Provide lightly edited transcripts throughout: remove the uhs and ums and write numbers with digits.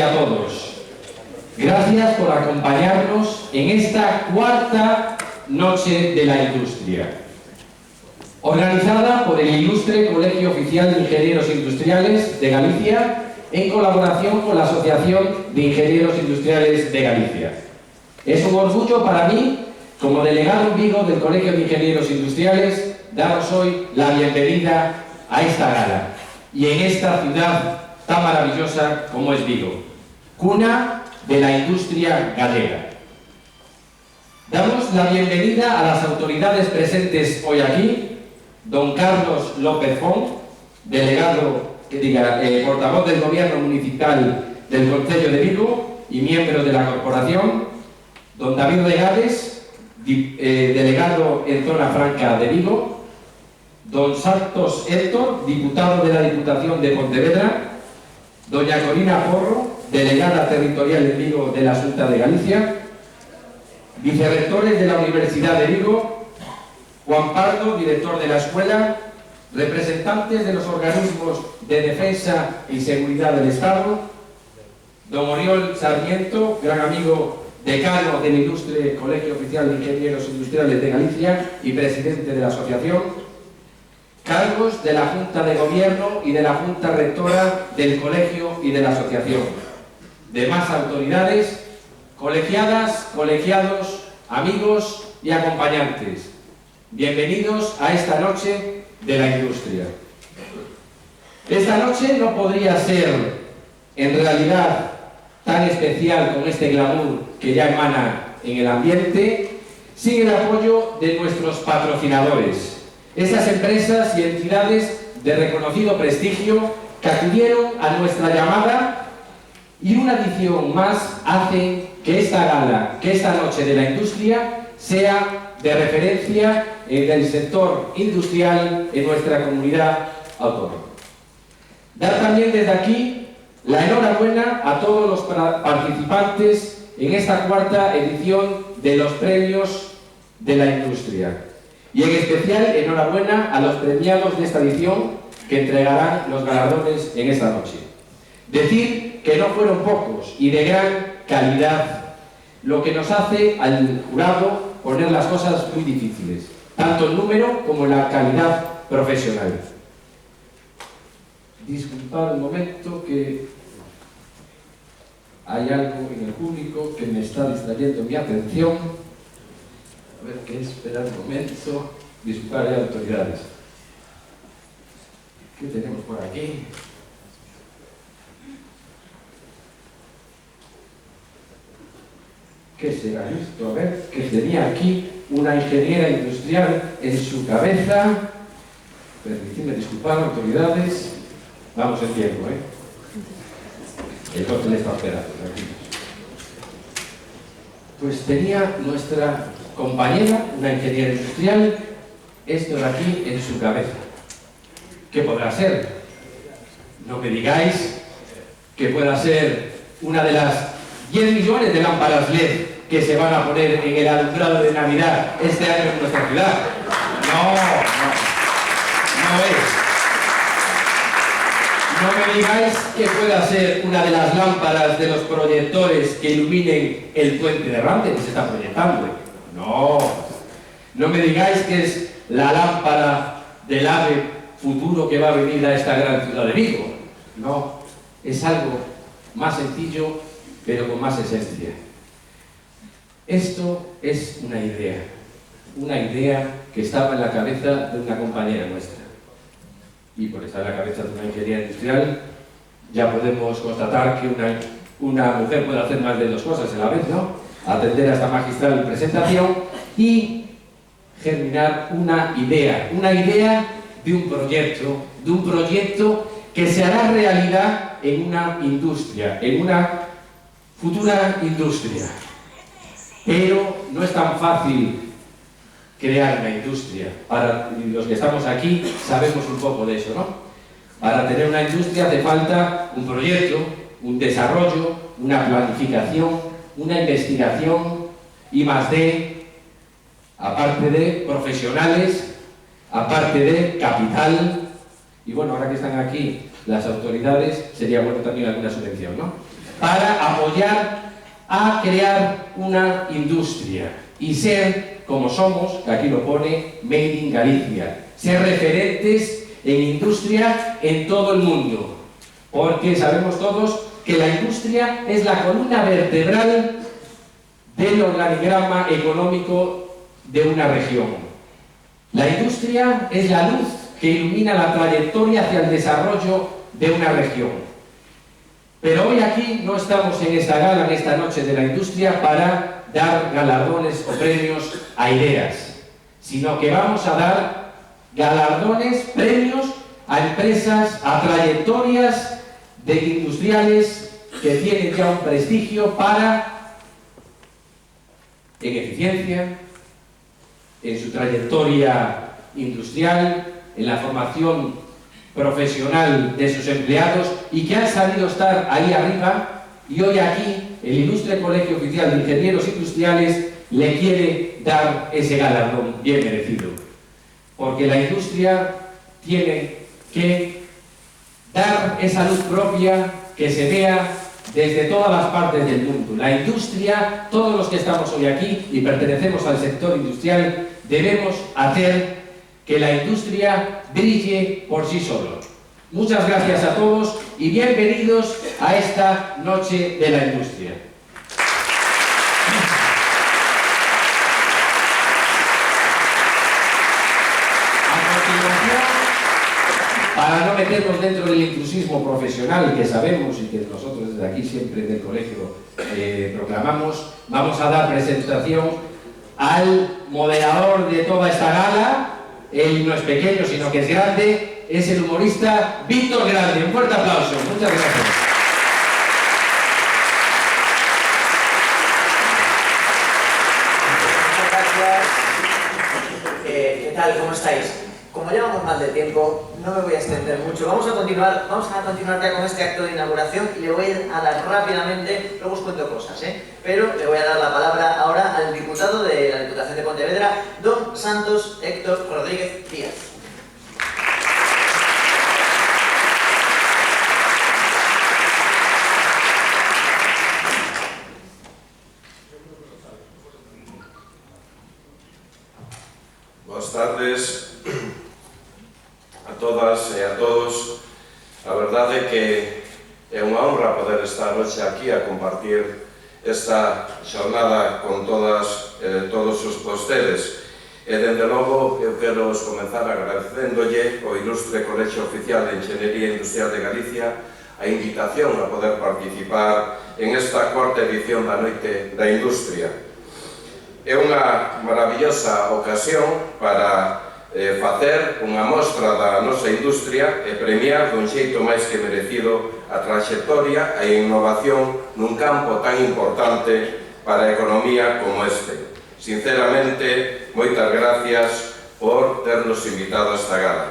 A todos, gracias por acompañarnos en esta cuarta noche de la industria, organizada por el ilustre Colegio Oficial de Ingenieros Industriales de Galicia en colaboración con la Asociación de Ingenieros Industriales de Galicia. Es un orgullo para mí, como delegado en Vigo del Colegio de Ingenieros Industriales, daros hoy la bienvenida a esta gala y en esta ciudad tan maravillosa como es Vigo, cuna de la industria galega. Damos la bienvenida a las autoridades presentes hoy aquí: don Carlos López Font, portavoz del Gobierno Municipal del Concello de Vigo y miembro de la corporación; don David Regades, delegado en Zona Franca de Vigo; don Santos Héctor, diputado de la Diputación de Pontevedra; doña Corina Porro, delegada territorial en Vigo de la Xunta de Galicia; vicerrectores de la Universidad de Vigo; Juan Pardo, director de la escuela; representantes de los organismos de defensa y seguridad del Estado; don Oriol Sarmiento, gran amigo decano del ilustre Colegio Oficial de Ingenieros Industriales de Galicia y presidente de la asociación; cargos de la Junta de Gobierno y de la Junta Rectora del Colegio y de la asociación; demás autoridades, colegiadas, colegiados, amigos y acompañantes. Bienvenidos a esta noche de la industria. Esta noche no podría ser, en realidad, tan especial con este glamour que ya emana en el ambiente, sin el apoyo de nuestros patrocinadores, esas empresas y entidades de reconocido prestigio que acudieron a nuestra llamada y una edición más hace que esta gala, que esta noche de la industria sea de referencia del sector industrial en nuestra comunidad autónoma. Dar también desde aquí la enhorabuena a todos los participantes en esta cuarta edición de los premios de la industria y en especial enhorabuena a los premiados de esta edición que entregarán los galardones en esta noche. Decir que no fueron pocos y de gran calidad, lo que nos hace al jurado poner las cosas muy difíciles, tanto en número como en la calidad profesional. Disculpad un momento que hay algo en el público que me está distrayendo mi atención. A ver qué, esperar un momento. Disculpad, hay autoridades. ¿Qué tenemos por aquí? ¿Qué será esto? A ver, que tenía aquí una ingeniera industrial en su cabeza. Permitidme disculpar, autoridades. Vamos en tiempo, El hotel está esperando, tranquilos. Pues tenía nuestra compañera, una ingeniera industrial, esto de aquí en su cabeza. ¿Qué podrá ser? No me digáis que pueda ser una de las 10 millones de lámparas LED que se van a poner en el alumbrado de Navidad este año en nuestra ciudad. No es. No me digáis que pueda ser una de las lámparas de los proyectores que iluminen el puente de Rande que se está proyectando. No me digáis que es la lámpara del AVE futuro que va a venir a esta gran ciudad de Vigo. No, es algo más sencillo, pero con más esencia. Esto es una idea que estaba en la cabeza de una compañera nuestra. Y por estar en la cabeza de una ingeniera industrial, ya podemos constatar que una mujer puede hacer más de dos cosas a la vez, ¿no? Atender a esta magistral presentación y germinar una idea de un proyecto que se hará realidad en una industria, en una futura industria. Pero no es tan fácil crear una industria. Para los que estamos aquí sabemos un poco de eso, ¿no? Para tener una industria hace falta un proyecto, un desarrollo, una planificación, una investigación, I+D, aparte de profesionales, aparte de capital. Y bueno, ahora que están aquí las autoridades, sería bueno también alguna subvención, ¿no? para apoyar a crear una industria y ser, como somos, que aquí lo pone, Made in Galicia, ser referentes en industria en todo el mundo, porque sabemos todos que la industria es la columna vertebral del organigrama económico de una región. La industria es la luz que ilumina la trayectoria hacia el desarrollo de una región. Pero hoy aquí no estamos en esta gala, en esta noche de la industria, para dar galardones o premios a ideas, sino que vamos a dar galardones, premios a empresas, a trayectorias de industriales que tienen ya un prestigio para, en eficiencia, en su trayectoria industrial, en la formación profesional de sus empleados y que han sabido estar ahí arriba, y hoy aquí el ilustre Colegio Oficial de Ingenieros Industriales le quiere dar ese galardón bien merecido, porque la industria tiene que dar esa luz propia que se vea desde todas las partes del mundo. La industria, todos los que estamos hoy aquí y pertenecemos al sector industrial, debemos hacer que la industria brille por sí solo. Muchas gracias a todos y bienvenidos a esta noche de la industria. Para no meternos dentro del intrusismo profesional que sabemos y que nosotros desde aquí siempre del colegio proclamamos, vamos a dar presentación al moderador de toda esta gala. Él no es pequeño, sino que es grande, es el humorista Víctor Grande. Un fuerte aplauso. Muchas gracias. Muchas gracias. ¿Qué tal? ¿Cómo estáis? Como llevamos mal de tiempo, no me voy a extender mucho. Vamos a continuar ya con este acto de inauguración y le voy a dar rápidamente, luego os cuento cosas, pero le voy a dar la palabra ahora al diputado de la Diputación de Pontevedra, don Santos Héctor Rodríguez Díaz. Buenas tardes a todas e a todos. A verdade é que é unha honra poder estar hoxe aquí a compartir esta xornada con todos os vostedes. E, dende logo, eu quero comenzar agradecéndolle ao ilustre Colexio Oficial de Ingeniería Industrial de Galicia a invitación a poder participar en esta cuarta edición da Noite da Industria. É unha maravillosa ocasión para facer unha mostra da nosa industria e premiar dun xeito máis que merecido a traxectoria e a innovación nun campo tan importante para a economía como este. Sinceramente, moitas gracias por ternos invitado a esta gala.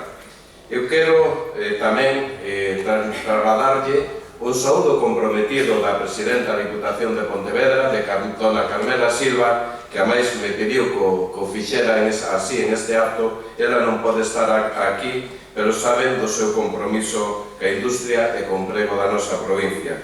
Eu quero tamén trasladarlle un saúdo comprometido da Presidenta da Diputación de Pontevedra, de dona Carmela Silva, que a máis me pediu que o fixera así en este acto. Ela non pode estar aquí, pero saben do seu compromiso ca industria e co emprego da nosa provincia.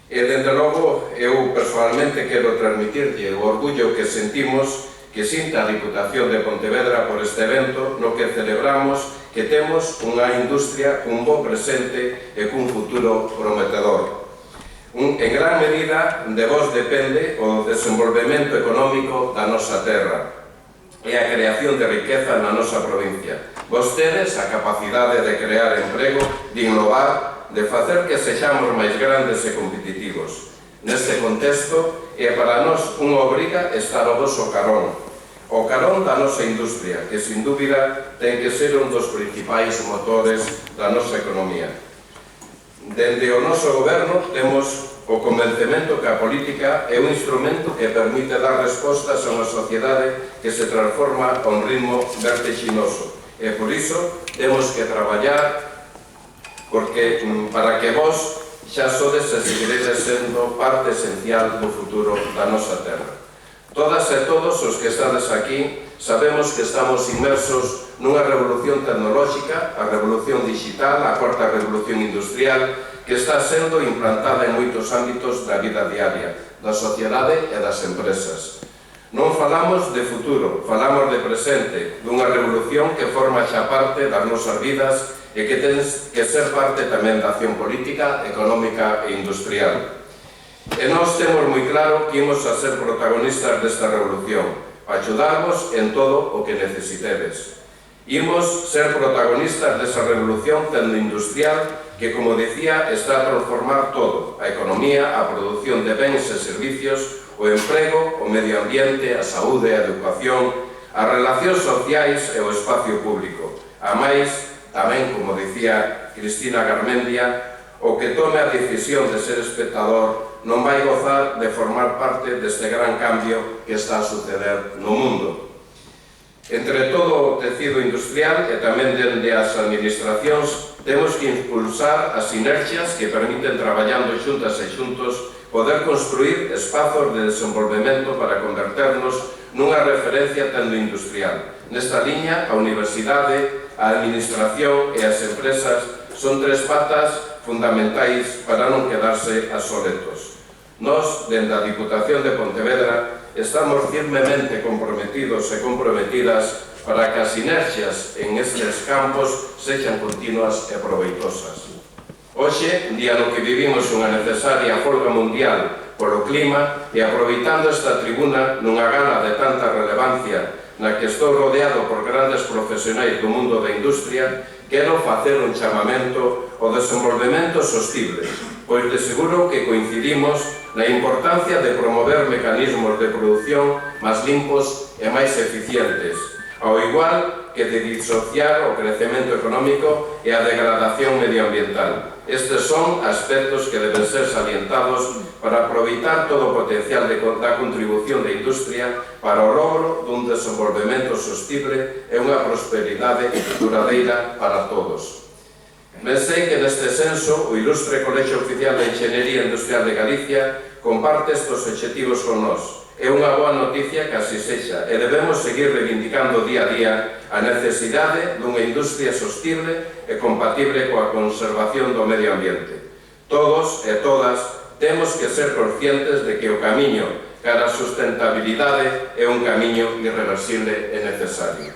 E, dende logo, eu personalmente quero transmitirlle o orgullo que sentimos, que sinta a Diputación de Pontevedra por este evento no que celebramos que temos unha industria cun bo presente e cun futuro prometedor. En gran medida de vos depende o desenvolvemento económico da nosa terra e a creación de riqueza na nosa provincia. Vostedes a capacidade de crear emprego, de innovar, de facer que sexamos máis grandes e competitivos. Neste contexto, é para nós unha obriga estar ao voso carón, o carón da nosa industria, que sin dúbida ten que ser un dos principais motores da nosa economía. Dende o noso goberno temos o convencemento que a política é un instrumento que permite dar respostas a unha sociedade que se transforma a un ritmo vertiginoso. E por iso temos que traballar para que vos xa sodes e seguiredes sendo parte esencial do futuro da nosa terra. Todas e todos os que estades aquí sabemos que estamos inmersos nunha revolución tecnolóxica, a revolución digital, a cuarta revolución industrial, que está sendo implantada en moitos ámbitos da vida diaria, da sociedade e das empresas. Non falamos de futuro, falamos de presente, dunha revolución que forma xa parte das nosas vidas e que ten que ser parte tamén da acción política, económica e industrial. E nós temos moi claro que imos a ser protagonistas desta revolución, para axudarvos en todo o que necesitedes. Imos ser protagonistas desa revolución tecnoindustrial que, como decía, está a transformar todo, a economía, a produción de bens e servicios, o emprego, o medio ambiente, a saúde, a educación, as relacións sociais e o espacio público. A máis, tamén, como decía Cristina Garmendia, o que tome a decisión de ser espectador non vai gozar de formar parte deste gran cambio que está a suceder no mundo. Entre todo o tecido industrial e tamén dende as administracións temos que impulsar as sinerxias que permiten, traballando xuntas e xuntos, poder construir espazos de desenvolvemento para converternos nunha referencia tecnoindustrial. Nesta liña, a universidade, a administración e as empresas son tres patas fundamentais para non quedarse obsoletos. Nós, dende a Diputación de Pontevedra, estamos firmemente comprometidos e comprometidas para que as sinerxias en estes campos sexan continuas e proveitosas. Hoxe, día no que vivimos unha necesaria folga mundial polo clima, e aproveitando esta tribuna nunha gala de tanta relevancia na que estou rodeado por grandes profesionais do mundo da industria, quero facer un chamamento ao desenvolvemento sostible, pois de seguro que coincidimos na importancia de promover mecanismos de produción máis limpos e máis eficientes, ao igual que de disociar o crecemento económico e a degradación medioambiental. Estes son aspectos que deben ser salientados para aproveitar todo o potencial da contribución da industria para o logro dun desenvolvemento sostible e unha prosperidade duradeira para todos. Pensei que neste senso o ilustre Colexio Oficial de Enxeñería Industrial de Galicia comparte estes obxectivos con nós. É unha boa noticia que así sexa e debemos seguir reivindicando día a día a necesidade dunha industria sostible e compatible coa conservación do medio ambiente. Todos e todas temos que ser conscientes de que o camiño cara a sustentabilidade é un camiño irreversible e necesario.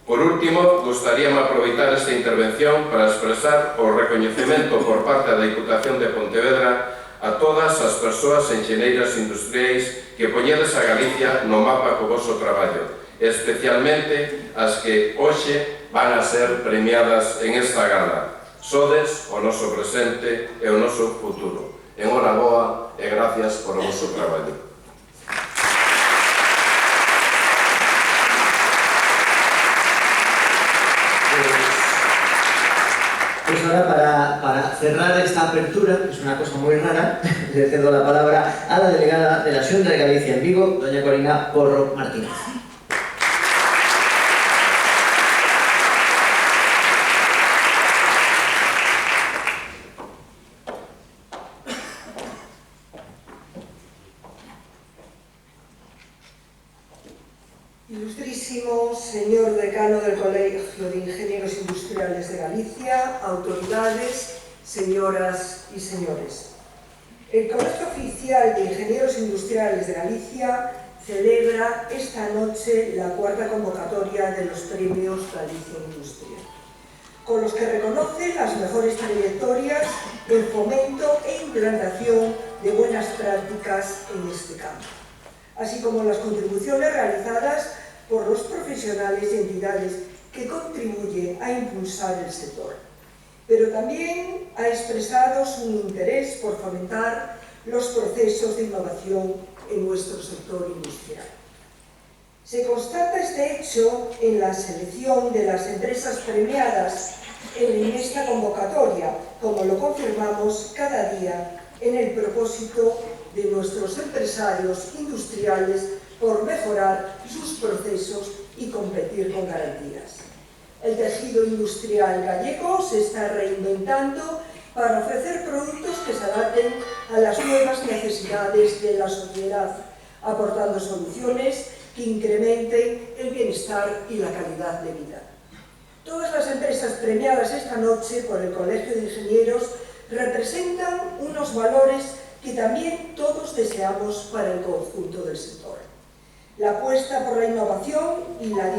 Por último, gustaríame aproveitar esta intervención para expresar o recoñecemento por parte da Diputación de Pontevedra a todas as persoas enxeneiras industriais que poñedes a Galicia no mapa co voso traballo, especialmente as que hoxe van a ser premiadas en esta gala. Sodes o noso presente e o noso futuro. Enhoraboa e gracias por o voso traballo. Pues ahora, para cerrar esta apertura, que es una cosa muy rara, le cedo la palabra a la delegada de la Xunta de Galicia en Vigo, doña Corina Porro Martínez. Ilustrísimo señor decano del Colegio de Ingenieros Industriales de Galicia, autoridades, señoras y señores. El Colegio Oficial de Ingenieros Industriales de Galicia celebra esta noche la cuarta convocatoria de los premios Galicia Industria, con los que reconoce las mejores trayectorias en fomento e implantación de buenas prácticas en este campo, así como las contribuciones realizadas por los profesionales y entidades que contribuyen a impulsar el sector. Pero también ha expresado su interés por fomentar los procesos de innovación en nuestro sector industrial. Se constata este hecho en la selección de las empresas premiadas en esta convocatoria, como lo confirmamos cada día en el propósito de nuestros empresarios industriales por mejorar sus procesos y competir con garantías. El tejido industrial gallego se está reinventando para ofrecer productos que se adapten a las nuevas necesidades de la sociedad, aportando soluciones que incrementen el bienestar y la calidad de vida. Todas las empresas premiadas esta noche por el Colegio de Ingenieros representan unos valores que también todos deseamos para el conjunto del sector. La apuesta por la innovación y la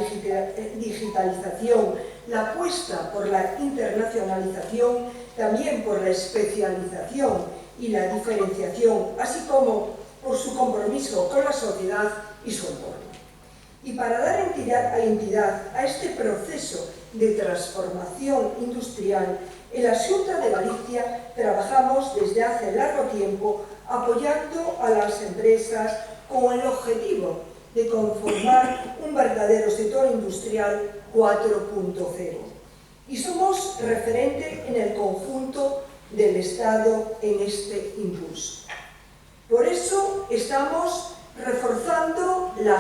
digitalización, la apuesta por la internacionalización, también por la especialización y la diferenciación, así como por su compromiso con la sociedad y su entorno. Y para dar entidad a este proceso de transformación industrial, en la Xunta de Galicia trabajamos desde hace largo tiempo apoyando a las empresas con el objetivo de conformar un verdadero sector industrial 4.0. Y somos referente en el conjunto del Estado en este impulso. Por eso estamos reforzando la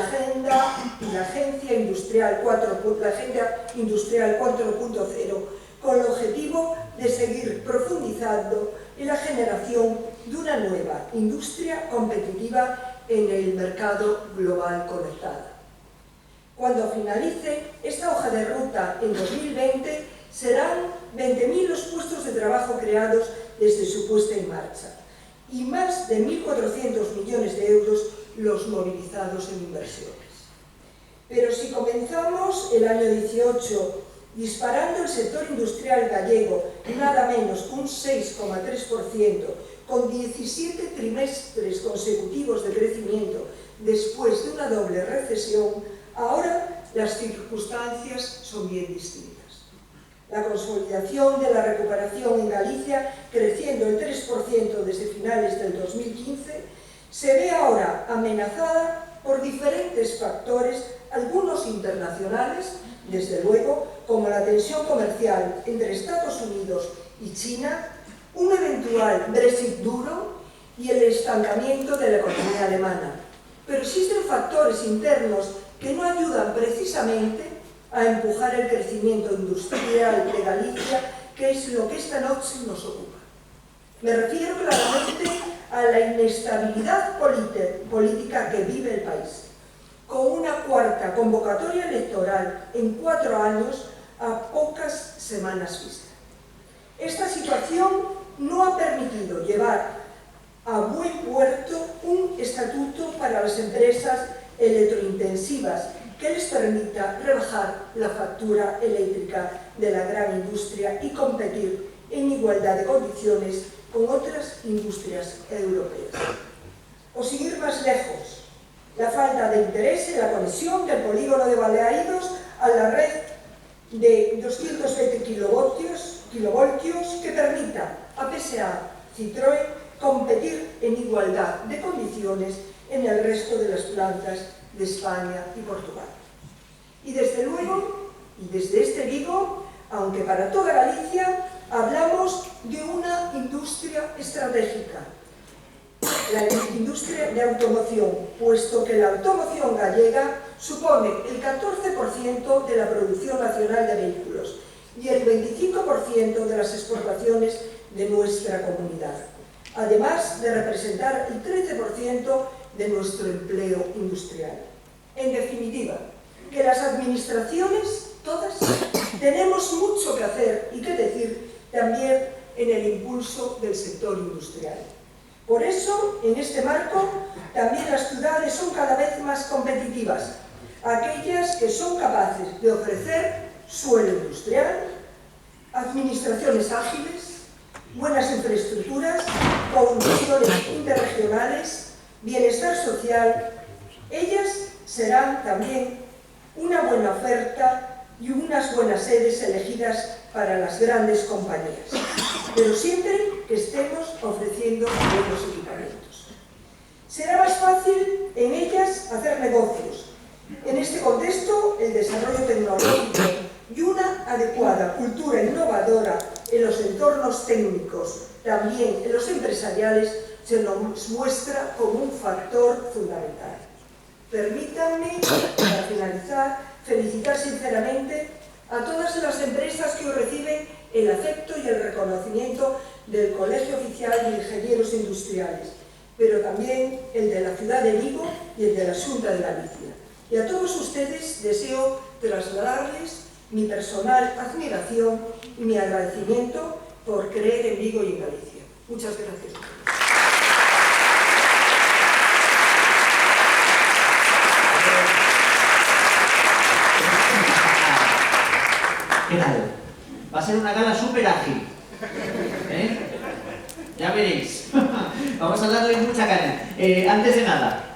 Agencia Industrial 4.0 con el objetivo de seguir profundizando en la generación de una nueva industria competitiva en el mercado global conectada. Cuando finalice esta hoja de ruta en 2020, serán 20.000 los puestos de trabajo creados desde su puesta en marcha y más de 1.400 millones de euros los movilizados en inversiones. Pero si comenzamos el año 18 disparando el sector industrial gallego nada menos que un 6,3%, con 17 trimestres consecutivos de crecimiento después de una doble recesión, ahora las circunstancias son bien distintas. La consolidación de la recuperación en Galicia, creciendo el 3% desde finales del 2015, se ve ahora amenazada por diferentes factores, algunos internacionales, desde luego, como la tensión comercial entre Estados Unidos y China, un eventual Brexit duro y el estancamiento de la economía alemana. Pero existen factores internos que no ayudan precisamente a empujar el crecimiento industrial de Galicia, que es lo que esta noche nos ocupa. Me refiero claramente a la inestabilidad política que vive el país, con una cuarta convocatoria electoral en 4 años a pocas semanas vista. Esta situación no ha permitido llevar a buen puerto un estatuto para las empresas electrointensivas que les permita rebajar la factura eléctrica de la gran industria y competir en igualdad de condiciones con otras industrias europeas. O sin ir más lejos, la falta de interés en la conexión del polígono de Balaídos a la red de 220 kilovoltios que permita a PSA Citroën competir en igualdad de condiciones en el resto de las plantas de España y Portugal. Y desde luego, y desde este Vigo, aunque para toda Galicia, hablamos de una industria estratégica, la industria de automoción, puesto que la automoción gallega supone el 14% de la producción nacional de vehículos y el 25% de las exportaciones de nuestra comunidad, además de representar el 13% de nuestro empleo industrial. En definitiva, que las administraciones, todas, tenemos mucho que hacer y que decir también en el impulso del sector industrial. Por eso, en este marco, también las ciudades son cada vez más competitivas, aquellas que son capaces de ofrecer suelo industrial, administraciones ágiles, buenas infraestructuras, conexiones interregionales, bienestar social. Ellas serán también una buena oferta y unas buenas sedes elegidas para las grandes compañías, pero siempre que estemos ofreciendo buenos equipamientos. Será más fácil en ellas hacer negocios. En este contexto, el desarrollo tecnológico y una adecuada cultura innovadora en los entornos técnicos, también en los empresariales, se nos muestra como un factor fundamental. Permítanme, para finalizar, felicitar sinceramente a todas las empresas que hoy reciben el afecto y el reconocimiento del Colegio Oficial de Ingenieros Industriales, pero también el de la ciudad de Vigo y el de la Xunta de Galicia. Y a todos ustedes deseo trasladarles mi personal admiración y mi agradecimiento por creer en Vigo y en Galicia. Muchas gracias. ¿Qué tal? Va a ser una gala súper ágil. Ya veréis. Vamos a darle mucha caña. Antes de nada,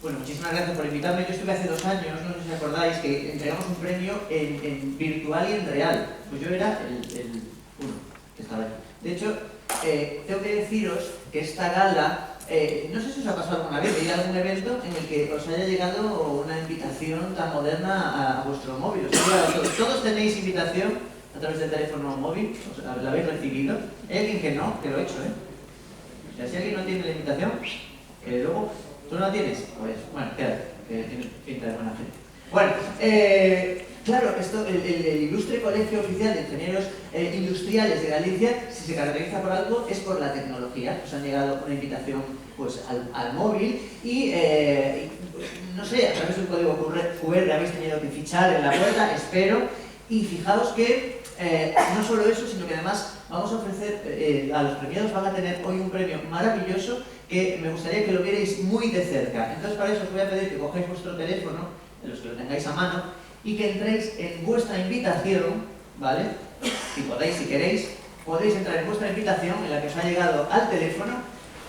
bueno, muchísimas gracias por invitarme. Yo estuve hace 2 años, no sé si os acordáis, que entregamos un premio en virtual y en real. Pues yo era el uno que estaba aquí. De hecho, tengo que deciros que esta gala, no sé si os ha pasado alguna vez de ir a algún evento en el que os haya llegado una invitación tan moderna a vuestro móvil. O sea, todos tenéis invitación a través del teléfono móvil, o sea, ¿la habéis recibido? Hay alguien que no, que lo he hecho, O sea, si alguien no tiene la invitación, que luego, ¿tú no la tienes? Pues, bueno, quédate, que tiene pinta de buena gente. Bueno, claro, esto, el ilustre Colegio Oficial de Ingenieros Industriales de Galicia, si se caracteriza por algo, es por la tecnología. Os han llegado una invitación pues, al móvil y, no sé, a través de un código QR habéis tenido que fichar en la puerta, espero, y fijaos que no solo eso, sino que además vamos a ofrecer, a los premiados van a tener hoy un premio maravilloso que me gustaría que lo vierais muy de cerca. Entonces para eso os voy a pedir que cogáis vuestro teléfono, de los que lo tengáis a mano, y que entréis en vuestra invitación, ¿vale? Si podéis, si queréis, podéis entrar en vuestra invitación en la que os ha llegado al teléfono,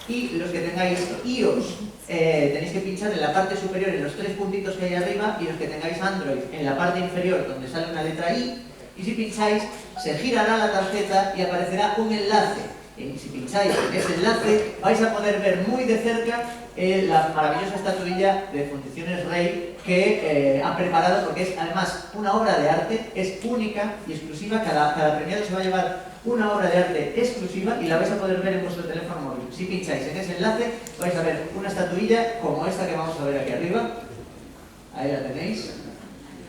y los que tengáis iOS tenéis que pinchar en la parte superior en los 3 puntitos que hay arriba, y los que tengáis Android en la parte inferior donde sale una letra I, y si pincháis se girará la tarjeta y aparecerá un enlace. Y si pincháis en ese enlace vais a poder ver muy de cerca la maravillosa estatuilla de Fundiciones Rey que han preparado, porque es además una obra de arte, es única y exclusiva. Cada premiado se va a llevar una obra de arte exclusiva y la vais a poder ver en vuestro teléfono móvil. Si pincháis en ese enlace vais a ver una estatuilla como esta que vamos a ver aquí arriba. Ahí la tenéis.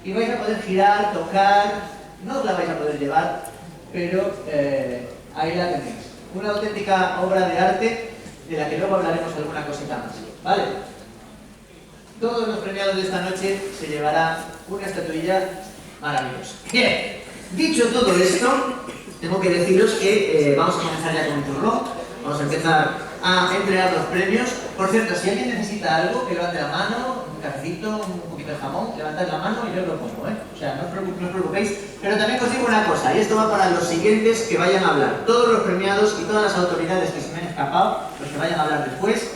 Y vais a poder girar, tocar, no os la vais a poder llevar, pero ahí la tenéis. Una auténtica obra de arte de la que luego hablaremos alguna cosita más, ¿vale? Todos los premiados de esta noche se llevarán una estatuilla maravillosa. Bien, dicho todo esto, tengo que deciros que vamos a comenzar ya con un turno. Vamos a empezar a entregar los premios. Por cierto, si alguien necesita algo, que levante la mano, un cafecito, un poquito de jamón, levantad la mano y yo lo pongo, O sea, no os preocupéis. Pero también os digo una cosa, y esto va para los siguientes que vayan a hablar. Todos los premiados y todas las autoridades que se me han escapado, los que vayan a hablar después,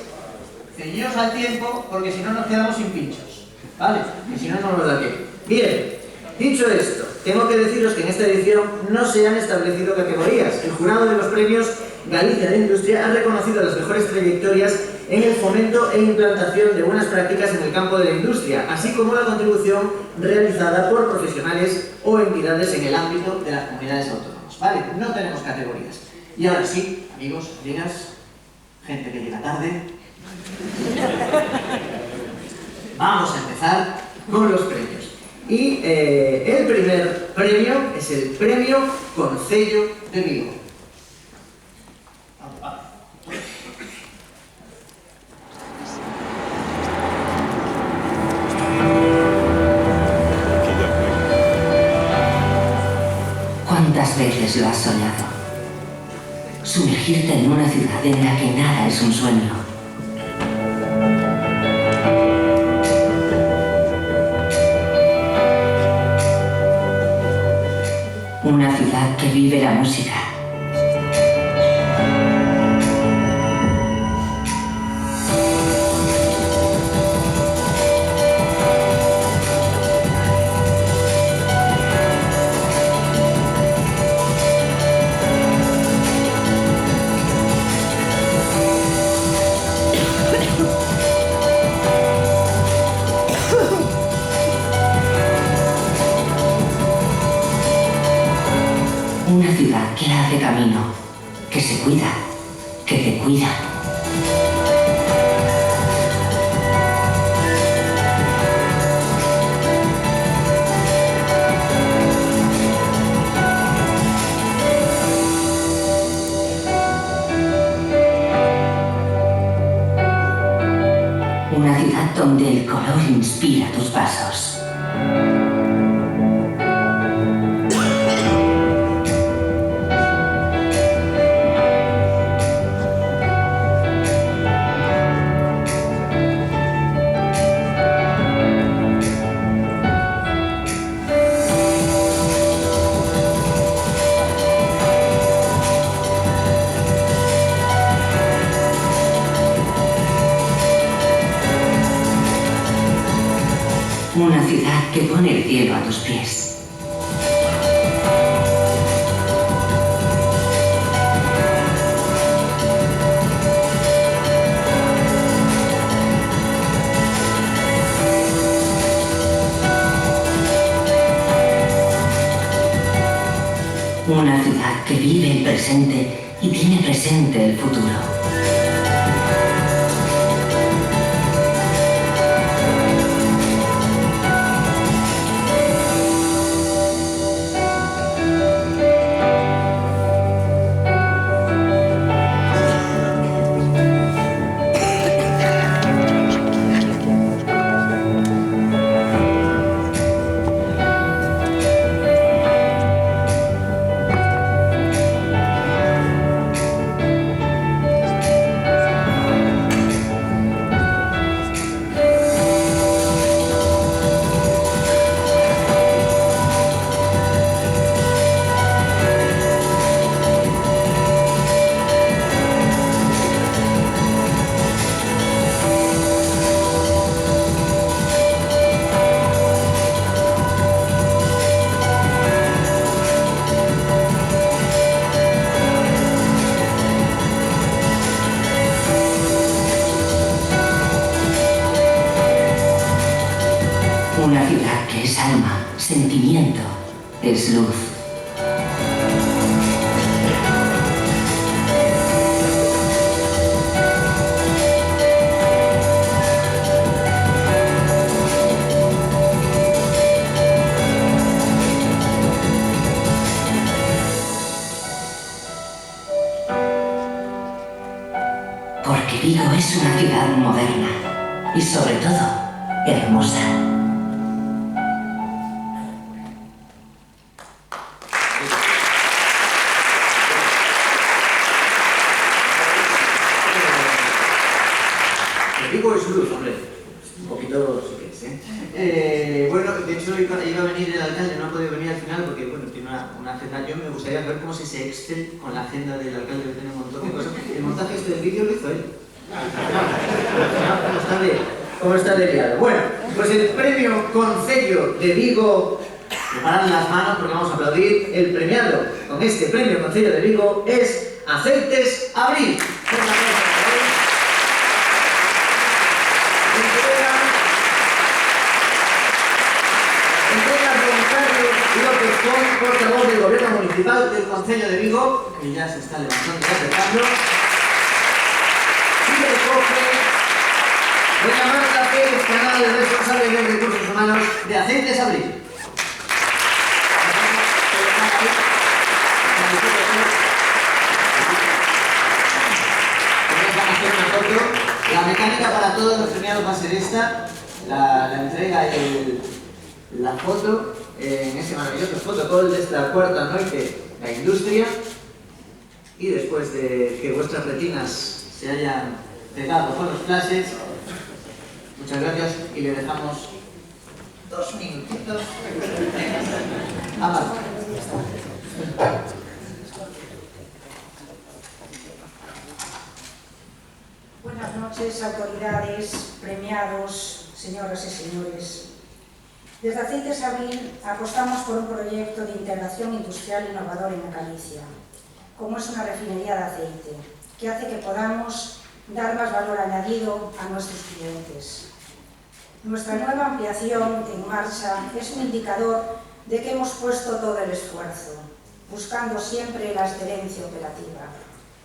ceñidos al tiempo, porque si no nos quedamos sin pinchos, ¿vale? Y si no, no nos da tiempo. Bien, dicho esto, tengo que deciros que en esta edición no se han establecido categorías. El jurado de los premios Galicia de Industria ha reconocido las mejores trayectorias en el fomento e implantación de buenas prácticas en el campo de la industria, así como la contribución realizada por profesionales o entidades en el ámbito de las comunidades autónomas. ¿Vale? No tenemos categorías. Y ahora sí, amigos, amigas, gente que llega tarde, vamos a empezar con los premios. Y el primer premio es el Premio Concello de Vigo. ¿Cuántas veces lo has soñado? Sumergirte en una ciudad en la que nada es un sueño. Una ciudad que vive la música. Una ciudad que hace camino, que se cuida, que te cuida. Una ciudad donde el color inspira tus pasos. que pone el cielo a tus pies. Una ciudad que vive el presente y tiene presente el futuro. Una ciudad que es alma, sentimiento, es luz. Porque Vigo es una ciudad moderna y sobre todo hermosa. Vigo es luz, hombre. Un poquito sí que es, bueno, de hecho iba a venir el alcalde, no ha podido venir al final porque, bueno, tiene una agenda. Yo me gustaría ver cómo es ese Excel con la agenda del alcalde, que tiene un montón de cosas. El montaje del vídeo lo hizo él. ¿Cómo está de liado? Bueno, pues el premio Concello de Vigo, preparad las manos porque vamos a aplaudir. El premiado con este premio Concello de Vigo es Aceites Abril. Portavoz del Gobierno Municipal del Concello de Vigo, que ya se está levantando y acercando, y recoge doña Marta Pérez Canal, responsable de Recursos Humanos de Aceites Abril. La mecánica para todos los premiados va a ser esta, la entrega y la foto en ese maravilloso protocolo de esta cuarta noche, la industria, y después de que vuestras retinas se hayan pegado con los flashes, muchas gracias y le dejamos 2 minutitos a Marta. Buenas noches, autoridades, premiados, señoras y señores. Desde Aceites Abril apostamos por un proyecto de integración industrial innovador en Galicia, como es una refinería de aceite, que hace que podamos dar más valor añadido a nuestros clientes. Nuestra nueva ampliación en marcha es un indicador de que hemos puesto todo el esfuerzo, buscando siempre la excelencia operativa,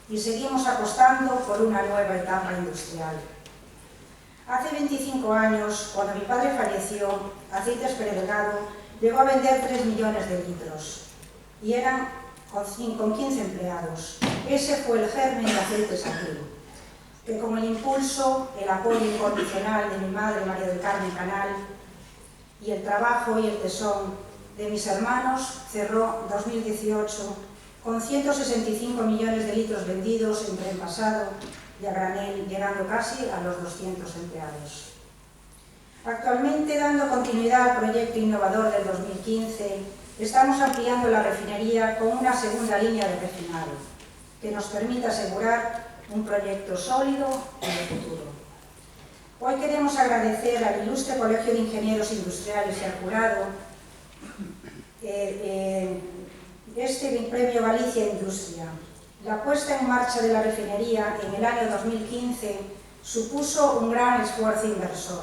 y seguimos apostando por una nueva etapa industrial. Hace 25 años, cuando mi padre falleció, Aceites Pérez Delgado llegó a vender 3 millones de litros y eran con 15 empleados. Ese fue el germen de Aceites Abril, que con el impulso, el apoyo incondicional de mi madre María del Carmen Canal y el trabajo y el tesón de mis hermanos, cerró 2018 con 165 millones de litros vendidos entre envasado y a granel, llegando casi a los 200 empleados. Actualmente, dando continuidad al proyecto innovador del 2015, estamos ampliando la refinería con una segunda línea de refinado, que nos permite asegurar un proyecto sólido y de futuro. Hoy queremos agradecer al ilustre Colegio de Ingenieros Industriales y al jurado este Premio Galicia Industria. La puesta en marcha de la refinería en el año 2015 supuso un gran esfuerzo inversor,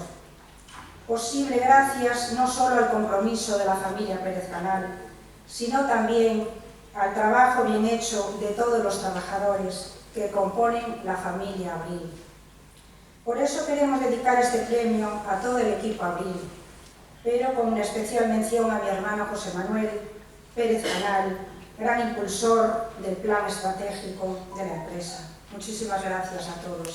posible gracias no solo al compromiso de la familia Pérez Canal, sino también al trabajo bien hecho de todos los trabajadores que componen la familia Abril. Por eso queremos dedicar este premio a todo el equipo Abril, pero con una especial mención a mi hermano José Manuel Pérez Canal, gran impulsor del plan estratégico de la empresa. Muchísimas gracias a todos.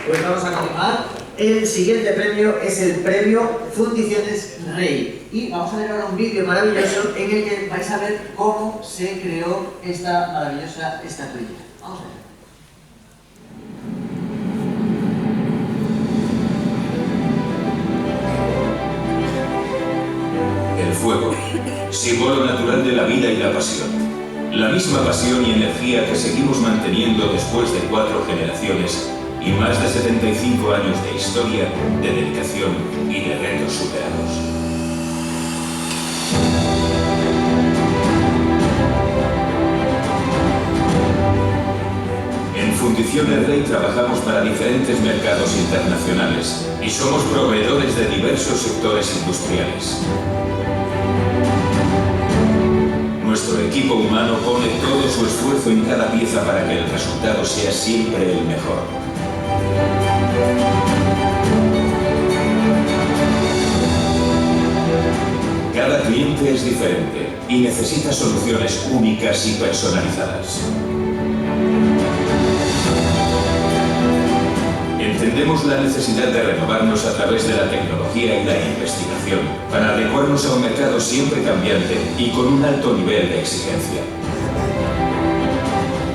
Pues vamos a continuar. El siguiente premio es el premio Fundiciones Rey. Y vamos a ver ahora un vídeo maravilloso en el que vais a ver cómo se creó esta maravillosa estatuilla. Vamos a ver. El fuego, símbolo natural de la vida y la pasión. La misma pasión y energía que seguimos manteniendo después de 4 generaciones y más de 75 años de historia, de dedicación y de retos superados. En Fundiciones Rey trabajamos para diferentes mercados internacionales y somos proveedores de diversos sectores industriales. Nuestro equipo humano pone todo su esfuerzo en cada pieza para que el resultado sea siempre el mejor. Cada cliente es diferente y necesita soluciones únicas y personalizadas. Entendemos la necesidad de renovarnos a través de la tecnología y la investigación para adecuarnos a un mercado siempre cambiante y con un alto nivel de exigencia.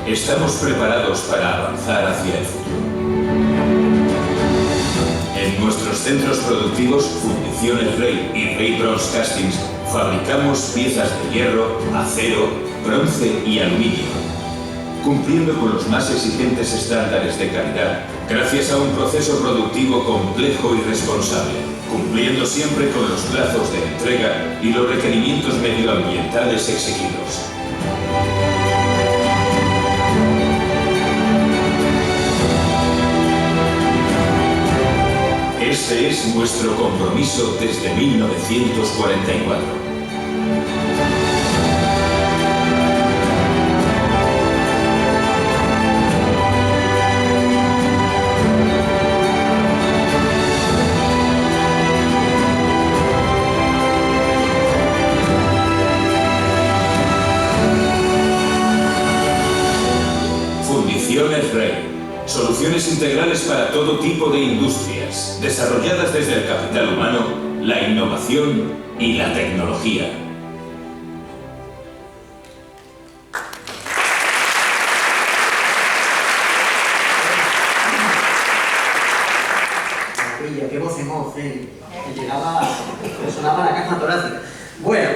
Estamos preparados para avanzar hacia el futuro. En nuestros centros productivos Fundiciones Rey y Rey Bronze Castings fabricamos piezas de hierro, acero, bronce y aluminio, cumpliendo con los más exigentes estándares de calidad, gracias a un proceso productivo complejo y responsable, cumpliendo siempre con los plazos de entrega y los requerimientos medioambientales exigidos. Este es nuestro compromiso desde 1944. Fundiciones Rey. Soluciones integrales para todo tipo de industrias, desarrolladas desde el capital humano, la innovación y la tecnología. Maravilla, qué voz en voz, que llegaba, sonaba la caja torácica. Bueno,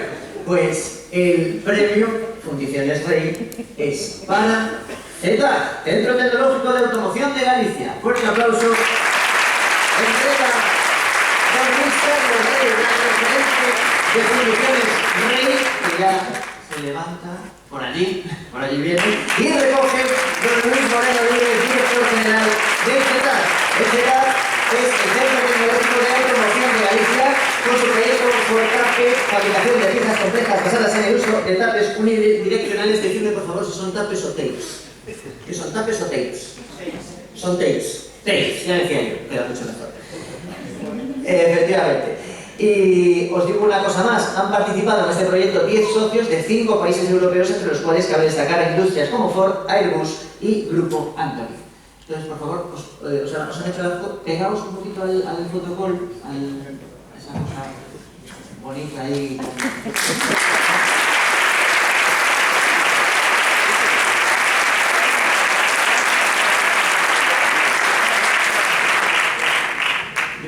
pues el premio Fundiciones Rey es para CETAG, Centro Tecnológico de Automoción de Galicia. Fuerte aplauso. Entrega don Luis Carlos Rey, referente de Fundiciones Rey, que ya se levanta por allí viene, y recoge don Luis Moreno Díez, director general de CETAG. El CETAG es el Centro Tecnológico de Automoción de Galicia, con su proyecto Fortape, fabricación de piezas complejas basadas en el uso de tapes unidireccionales. Decidme por favor si son tapes o tapes. ¿Qué son tapes o tapes? Son tapes. Tapes, ya decía yo, queda mucho mejor. Efectivamente. Y os digo una cosa más, han participado en este proyecto 10 socios de 5 países europeos, entre los cuales cabe destacar industrias como Ford, Airbus y Grupo Antony. Entonces, por favor, os han hecho la foto, pegaos un poquito al fotocall, a esa cosa bonita ahí.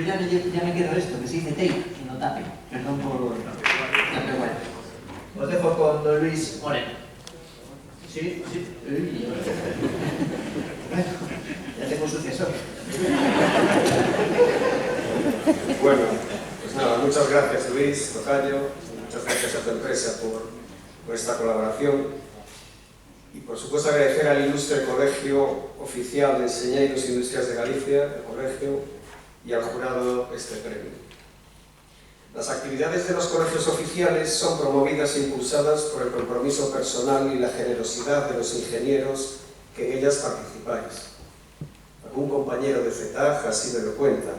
Yo ya me quedo esto, que se dice tape y no tape. Perdón por tape, bueno. os dejo con don Luis Moreno. Sí, sí. Bueno, ya tengo un sucesor. Bueno, pues nada, muchas gracias Luis, tocayo, muchas gracias a tu empresa por esta colaboración y por supuesto agradecer al ilustre Colegio Oficial de Enxeñeiros e Industrias de Galicia, el colegio, y al jurado este premio. Las actividades de los colegios oficiales son promovidas e impulsadas por el compromiso personal y la generosidad de los ingenieros que en ellas participáis. Algún compañero de CETAG así me lo cuenta,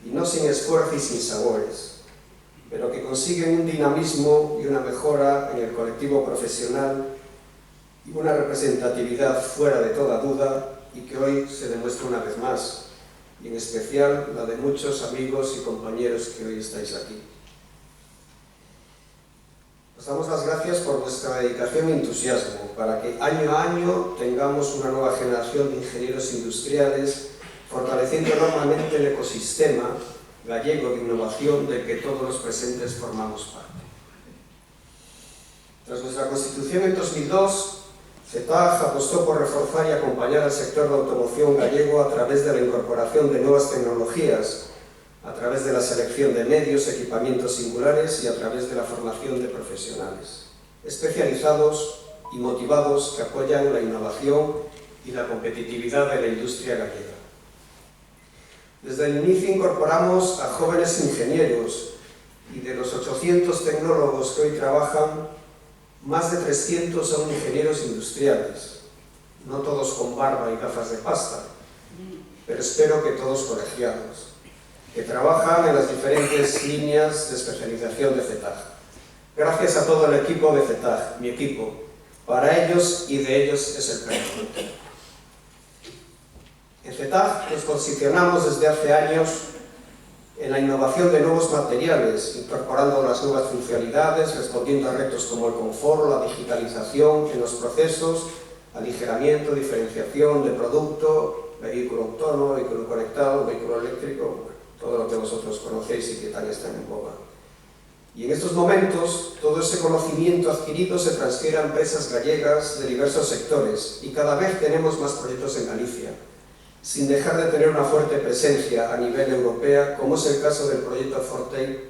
y no sin esfuerzo y sin sabores, pero que consiguen un dinamismo y una mejora en el colectivo profesional y una representatividad fuera de toda duda y que hoy se demuestra una vez más, y en especial la de muchos amigos y compañeros que hoy estáis aquí. Os damos las gracias por vuestra dedicación y entusiasmo para que año a año tengamos una nueva generación de ingenieros industriales fortaleciendo enormemente el ecosistema gallego de innovación del que todos los presentes formamos parte. Tras nuestra constitución en 2002, CETAG apostó por reforzar y acompañar al sector de automoción gallego a través de la incorporación de nuevas tecnologías, a través de la selección de medios, equipamientos singulares y a través de la formación de profesionales especializados y motivados que apoyan la innovación y la competitividad de la industria gallega. Desde el inicio incorporamos a jóvenes ingenieros y de los 800 tecnólogos que hoy trabajan, más de 300 son ingenieros industriales, no todos con barba y gafas de pasta, pero espero que todos colegiados, que trabajan en las diferentes líneas de especialización de CETAG. Gracias a todo el equipo de CETAG, mi equipo. Para ellos y de ellos es el premio. En CETAG nos posicionamos desde hace años en la innovación de nuevos materiales, incorporando las nuevas funcionalidades, respondiendo a retos como el confort, la digitalización en los procesos, aligeramiento, diferenciación de producto, vehículo autónomo, vehículo conectado, vehículo eléctrico, todo lo que vosotros conocéis y que tan están en boga. Y en estos momentos, todo ese conocimiento adquirido se transfiere a empresas gallegas de diversos sectores y cada vez tenemos más proyectos en Galicia, sin dejar de tener una fuerte presencia a nivel europeo, como es el caso del proyecto Fortei,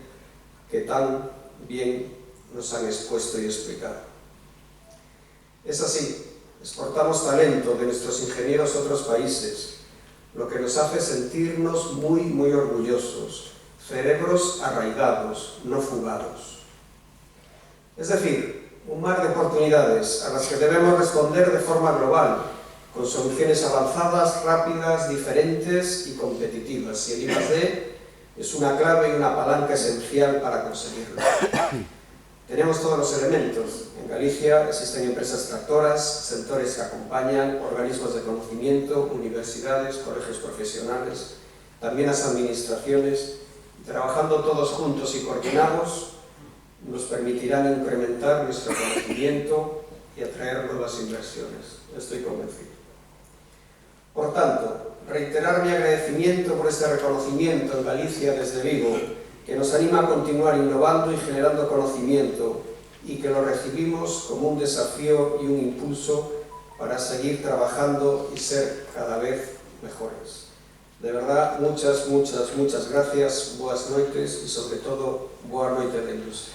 que tan bien nos han expuesto y explicado. Es así, exportamos talento de nuestros ingenieros a otros países, lo que nos hace sentirnos muy orgullosos, cerebros arraigados, no fugados. Es decir, un mar de oportunidades a las que debemos responder de forma global, con soluciones avanzadas, rápidas, diferentes y competitivas. Y el I+D es una clave y una palanca esencial para conseguirlo. Tenemos todos los elementos. En Galicia existen empresas tractoras, sectores que acompañan, organismos de conocimiento, universidades, colegios profesionales, también las administraciones. Trabajando todos juntos y coordinados, nos permitirán incrementar nuestro conocimiento y atraer nuevas inversiones. Estoy convencido. Por tanto, reiterar mi agradecimiento por este reconocimiento en Galicia desde Vigo, que nos anima a continuar innovando y generando conocimiento y que lo recibimos como un desafío y un impulso para seguir trabajando y ser cada vez mejores. De verdad, muchas gracias, boas noites y sobre todo, boa noite de industria.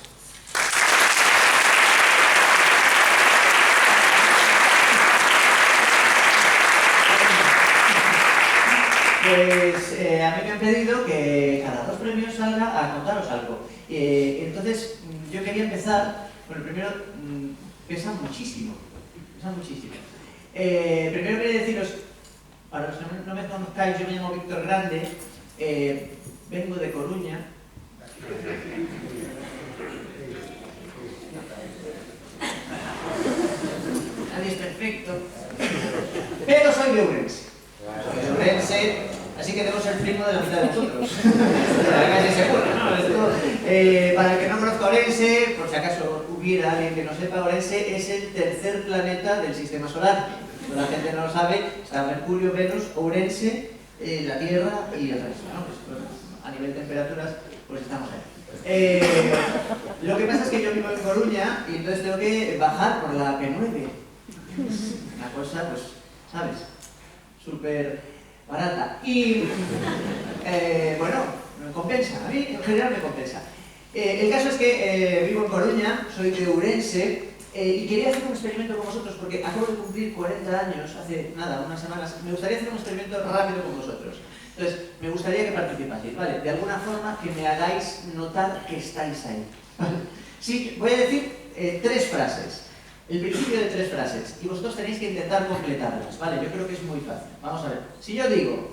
Pues a mí me han pedido que cada 2 premios salga a contaros algo. Entonces, yo quería empezar, bueno, primero, pesa muchísimo. Primero quería deciros, para los que no me conozcáis, yo me llamo Víctor Grande, vengo de Coruña. Nadie es perfecto, pero soy de Ourense. Así que debo ser primo de la mitad de vosotros. Casi seguro, ¿no? Para el que no conozca Ourense, por si acaso hubiera alguien que no sepa, Ourense es el tercer planeta del sistema solar. La gente no lo sabe, está Mercurio, Venus, Ourense, la Tierra y el resto, ¿no? Pues, a nivel de temperaturas, pues estamos ahí. Lo que pasa es que yo vivo en Coruña y entonces tengo que bajar por la P9. Una cosa, pues, ¿sabes? Súper barata. Y, bueno, me compensa. A mí, en general, me compensa. El caso es que vivo en Coruña, soy de Ourense, y quería hacer un experimento con vosotros porque acabo de cumplir 40 años, hace nada, unas semanas. Me gustaría hacer un experimento rápido con vosotros. Entonces, me gustaría que participaseis, ¿vale? De alguna forma que me hagáis notar que estáis ahí, ¿vale? Sí, voy a decir 3 frases. El principio de 3 frases. Y vosotros tenéis que intentar completarlas, ¿vale? Yo creo que es muy fácil. Vamos a ver. Si yo digo,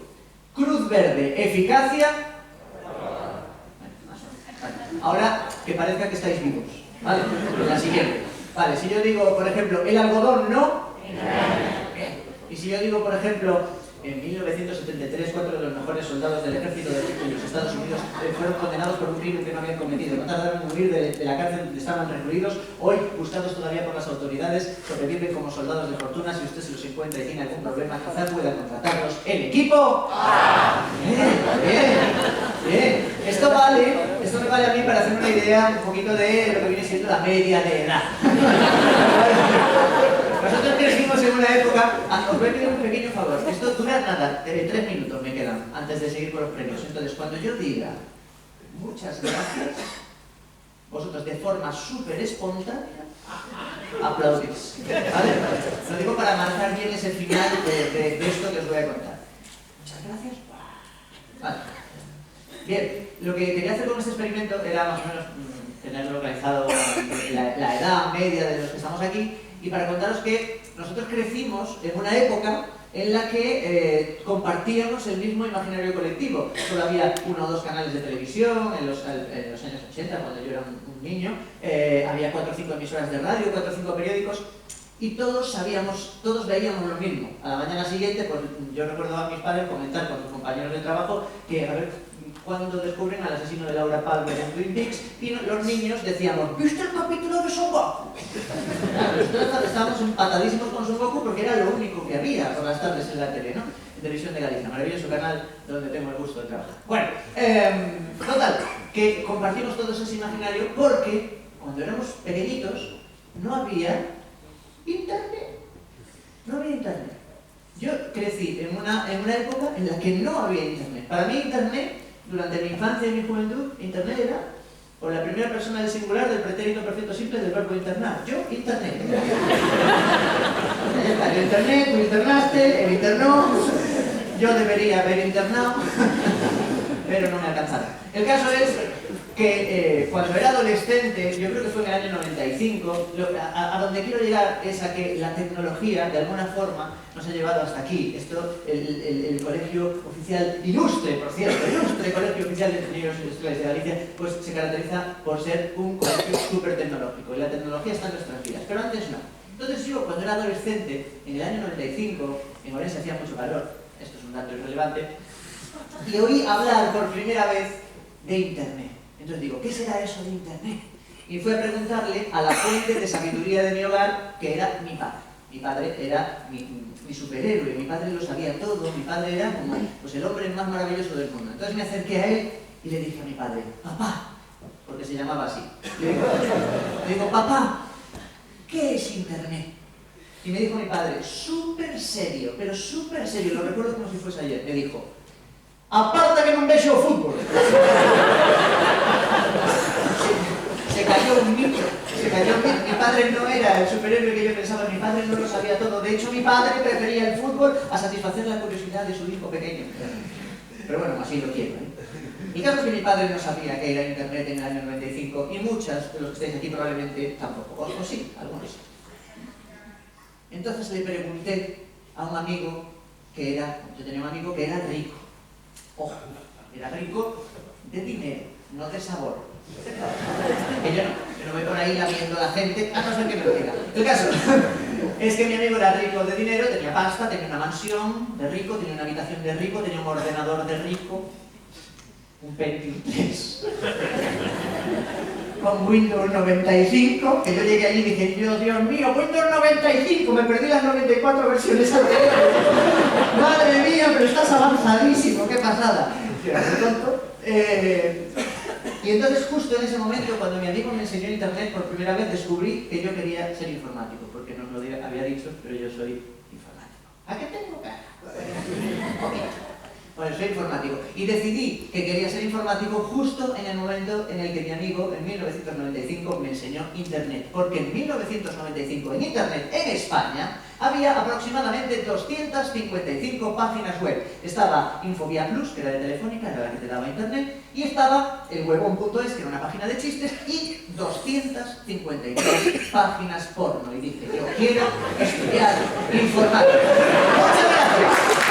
Cruz Verde, eficacia... Vale. Ahora, que parezca que estáis vivos, ¿vale? La siguiente. Vale, si yo digo, por ejemplo, el algodón no... Y si yo digo, por ejemplo... En 1973, 4 de los mejores soldados del ejército de los Estados Unidos fueron condenados por un crimen que no habían cometido. No tardaron en huir de la cárcel donde estaban recluidos. Hoy, buscados todavía por las autoridades, sobreviven como soldados de fortuna. Si usted se los encuentra y tiene algún problema, quizás pueda contratarlos en equipo. Bien. Esto me vale a mí para hacer una idea un poquito de lo que viene siendo la media de edad. Nosotros crecimos en una época... Os voy a pedir un pequeño favor. Esto dura nada, 3 minutos me quedan antes de seguir con los premios. Entonces, cuando yo diga muchas gracias, vosotros de forma súper espontánea aplaudís. ¿Vale? Lo digo para marcar bien ese final de esto que os voy a contar. Muchas gracias. Vale. Bien, lo que quería hacer con este experimento era más o menos tener localizado la edad media de los que estamos aquí. Y para contaros que nosotros crecimos en una época en la que compartíamos el mismo imaginario colectivo. Solo había 1 o 2 canales de televisión en los años 80, cuando yo era un niño. Había 4 o 5 emisoras de radio, 4 o 5 periódicos. Y todos veíamos lo mismo. A la mañana siguiente, pues yo recuerdo a mis padres comentar con sus compañeros de trabajo que, a ver, cuando descubren al asesino de Laura Palmer en Twin Peaks, y los niños decíamos, ¿viste el capítulo de Son Goku? Nosotros estábamos empatadísimos con Son Goku porque era lo único que había por las tardes en la tele, ¿no? En Televisión de Galicia, maravilloso canal donde tengo el gusto de trabajar. Bueno, total, que compartimos todos ese imaginario porque cuando éramos pequeñitos no había internet. No había internet. Yo crecí en una época en la que no había internet. Para mí internet, durante mi infancia y mi juventud, internet era por la primera persona del singular del pretérito perfecto simple del verbo internar. Yo, internet. El internet, tú internaste, él internó, yo debería haber internado, pero no me alcanzaba. El caso es que cuando era adolescente, yo creo que fue en el año 95, a donde quiero llegar es a que la tecnología, de alguna forma, nos ha llevado hasta aquí. Esto, el colegio oficial, ilustre, por cierto, ilustre colegio oficial de ingenieros industriales de Galicia, pues se caracteriza por ser un colegio súper tecnológico, y la tecnología está en nuestras vidas, pero antes no. Entonces yo, cuando era adolescente, en el año 95, en Ourense hacía mucho calor, esto es un dato irrelevante, y oí hablar por primera vez de internet. Entonces digo, ¿qué será eso de internet? Y fui a preguntarle a la fuente de sabiduría de mi hogar, que era mi padre. Mi padre era mi superhéroe, mi padre lo sabía todo, mi padre era como pues, el hombre más maravilloso del mundo. Entonces me acerqué a él y le dije a mi padre, papá, porque se llamaba así. Le digo, papá, ¿qué es internet? Y me dijo mi padre, súper serio, pero súper serio, lo recuerdo como si fuese ayer, me dijo, aparta que non vexo o fútbol. Se cayó un mito, Mi padre no era el superhéroe que yo pensaba, mi padre no lo sabía todo. De hecho, mi padre prefería el fútbol a satisfacer la curiosidad de su hijo pequeño. Pero bueno, así lo quiero, ¿eh? Mi caso es que mi padre no sabía que era internet en el año 95 y muchas de los que estáis aquí probablemente tampoco. O sí, algunos sí. Entonces le pregunté a un amigo que era, yo tenía un amigo que era rico. Ojo, era rico de dinero, no de sabor. Que yo no voy por ahí lamiendo a la gente, a no ser que me lo diga. El caso es que mi amigo era rico de dinero, tenía pasta, tenía una mansión de rico, tenía una habitación de rico, tenía un ordenador de rico, un Pentium 3, con Windows 95, que yo llegué allí y dije, Dios mío, Windows 95, me perdí las 94 versiones anteriores. Madre mía, pero estás avanzadísimo, qué pasada. Yo era muy tonto. Y entonces justo en ese momento, cuando mi amigo me enseñó internet por primera vez, descubrí que yo quería ser informático, porque no lo había dicho, pero yo soy informático. ¿A qué tengo cara? Bueno, soy informático. Y decidí que quería ser informático justo en el momento en el que mi amigo, en 1995, me enseñó internet. Porque en 1995, en internet, en España, había aproximadamente 255 páginas web. Estaba Infovía Plus, que era de Telefónica, era la que te daba internet, y estaba el huevón.es, que era una página de chistes, y 253 páginas porno. Y dije, yo quiero estudiar informática. ¡Muchas gracias!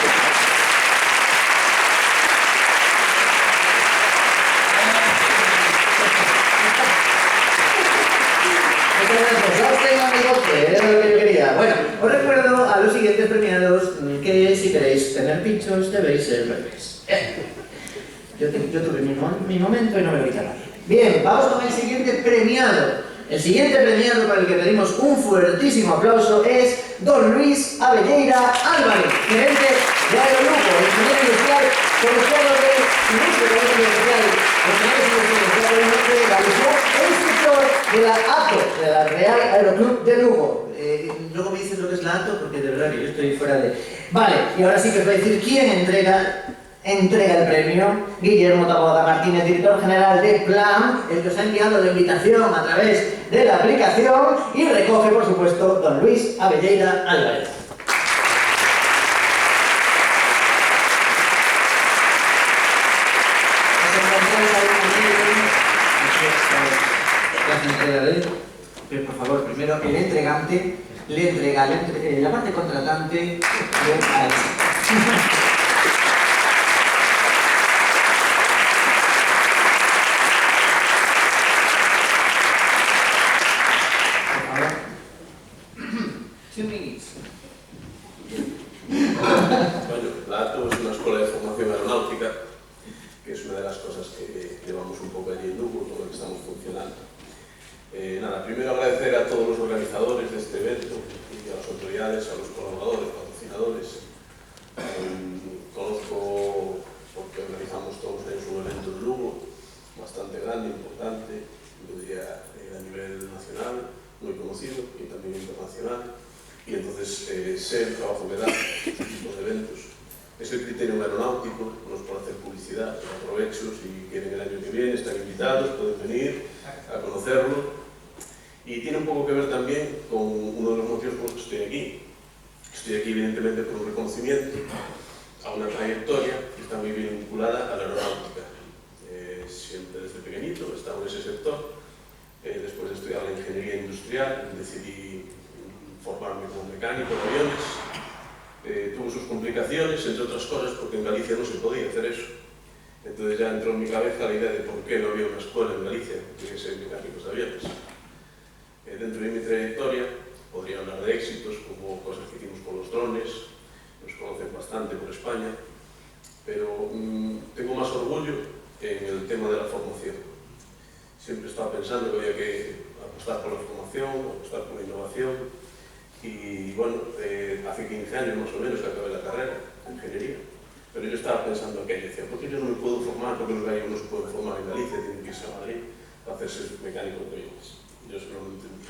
Era lo que yo quería. Bueno, os recuerdo a los siguientes premiados que si queréis tener pinchos debéis ser bebés. Yo tuve mi momento y no me lo quita nadie. Bien, vamos con el siguiente premiado. El siguiente premiado para el que pedimos un fuertísimo aplauso es Don Luis Abelleira Álvarez, gerente de Aerolugo, ingeniero industrial, colegiado de Industria Industrial, e instructor de la ATO, de la Real Aeroclub de Lugo. Luego me dices lo que es la ATO, porque de verdad que yo estoy fuera de... Vale, y ahora sí que os voy a decir quién entrega el premio. Guillermo Taboada Martínez, director general de Plan, el que os ha enviado la invitación a través de la aplicación, y recoge, por supuesto, Don Luis Abelleira Álvarez. Pero por favor, primero el entregante le entrega la parte contratante a él. Por favor. 2 minutes. Bueno, la ATO es una escuela de formación aeronáutica, que es una de las cosas que llevamos un poco allí en Lugo, con lo que estamos funcionando. Nada, primero agradecer a todos los organizadores de este evento y a las autoridades, a los colaboradores, patrocinadores. Conozco, porque organizamos todos los años un evento en Lugo, bastante grande, importante, yo diría a nivel nacional, muy conocido y también internacional. Y entonces sé el trabajo que da este tipo de eventos. Es el criterio aeronáutico, no es por hacer publicidad, aprovecho, si quieren el año que viene, están invitados, pueden venir a conocerlo. Y tiene un poco que ver también con uno de los motivos por los que estoy aquí. Estoy aquí evidentemente por un reconocimiento a una trayectoria que está muy bien vinculada a la aeronáutica. Siempre desde pequeñito he estado en ese sector. Después de estudiar la ingeniería industrial, decidí formarme como mecánico de aviones. Tuvo sus complicaciones, entre otras cosas, porque en Galicia no se podía hacer eso. Entonces ya entró en mi cabeza la idea de por qué no había una escuela en Galicia que tuviese mecánicos de aviones. Dentro de mi trayectoria podría hablar de éxitos, como cosas que hicimos con los drones, nos conocen bastante por España, pero tengo más orgullo en el tema de la formación. Siempre estaba pensando que había que apostar por la formación, apostar por la innovación, y bueno, hace 15 años más o menos que acabé la carrera de ingeniería, pero yo estaba pensando aquello, decía, ¿por qué yo no me puedo formar? ¿Por qué los gallegos no se pueden formar en Galicia? Tienen que irse a Madrid para hacerse mecánicos de aviones. Yo eso no lo entendí.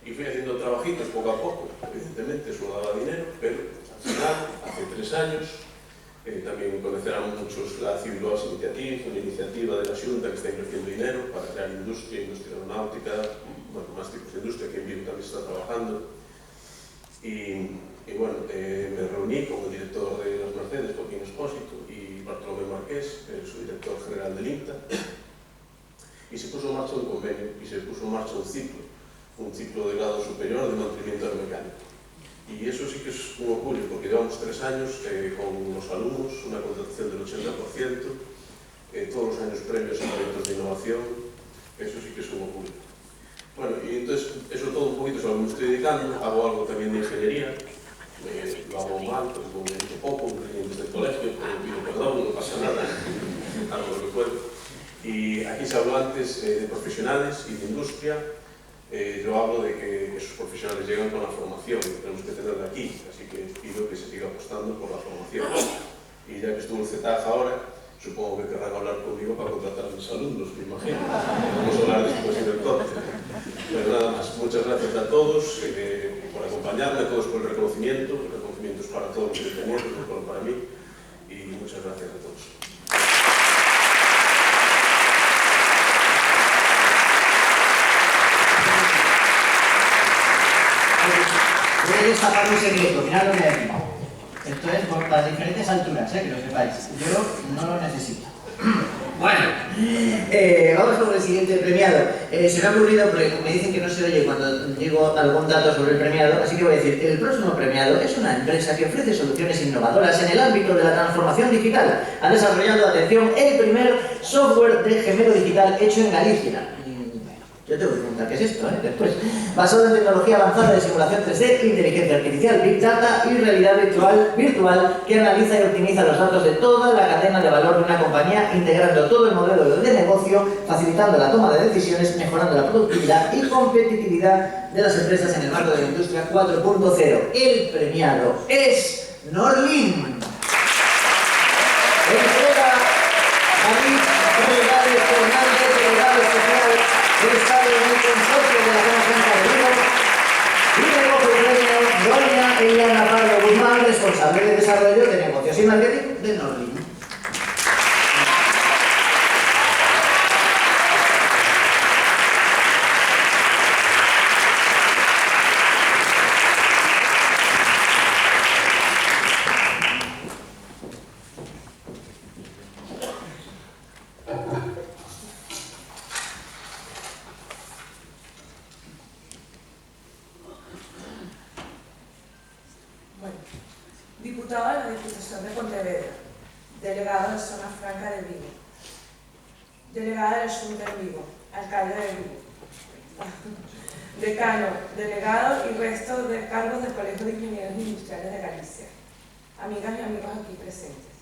Y fui haciendo trabajitos poco a poco, evidentemente eso no daba dinero, pero al final, hace 3 años, también conocerán muchos la Civil Laws Initiative, una iniciativa de la Xunta que está invirtiendo dinero para crear industria aeronáutica, bueno, más tipos de industria que en Vigo también se está trabajando. Y bueno, me reuní con el director de las Mercedes, Joaquín Espósito, y Bartolomé Marqués, su director general del INTA, y se puso en marcha un convenio y se puso en marcha un ciclo de grado superior de mantenimiento aeromecánico. Y eso sí que es un orgullo, porque llevamos 3 años con los alumnos, una contratación del 80%, todos los años premios en proyectos de innovación, eso sí que es un orgullo. Bueno, y entonces, eso todo un poquito es a lo que me estoy dedicando, hago algo también de ingeniería, lo hago mal, pues me he hecho poco, desde el colegio, pero pido perdón, no pasa nada, hago lo que puedo. Y aquí se habló antes de profesionales y de industria. Yo hablo de que esos profesionales llegan con la formación, tenemos que tenerla aquí, así que pido que se siga apostando por la formación. Y ya que estuvo el CETAG ahora, Supongo que querrán hablar conmigo para contratar a mis alumnos, me imagino. Vamos a hablar después en el corte. Pero nada más, muchas gracias a todos por acompañarme, a todos por el reconocimiento. El reconocimiento es para todos los ingenieros, no solo para mí. Y muchas gracias a todos. Voy a destapar un secreto, mirad lo que hay aquí. Esto es por las diferentes alturas, que lo sepáis. Yo no lo necesito. Bueno, vamos con el siguiente premiado. Se me ha ocurrido, porque me dicen que no se oye cuando digo algún dato sobre el premiado, así que voy a decir, el próximo premiado es una empresa que ofrece soluciones innovadoras en el ámbito de la transformación digital. Ha desarrollado, atención, el primer software de gemelo digital hecho en Galicia. Yo tengo que preguntar qué es esto, después. Basado en tecnología avanzada de simulación 3D, inteligencia artificial, Big Data y realidad virtual que analiza y optimiza los datos de toda la cadena de valor de una compañía, integrando todo el modelo de negocio, facilitando la toma de decisiones, mejorando la productividad y competitividad de las empresas en el marco de la industria 4.0. El premiado es Norlin. Entrega David Rodríguez Fernández, delegado especial del Estado en el consorcio de la Zona Franca de Vigo, y recoge el premio doña Eliana Pardo Guzmán, responsable de desarrollo de negocios y marketing de Norlin. Diputado de la Diputación de Pontevedra, delegado de Zona Franca de Vigo, delegada de la Xunta de Vigo, alcalde de Vigo, decano, delegado y resto de cargos del Colegio de Ingenieros Industriales de Galicia, amigas y amigos aquí presentes.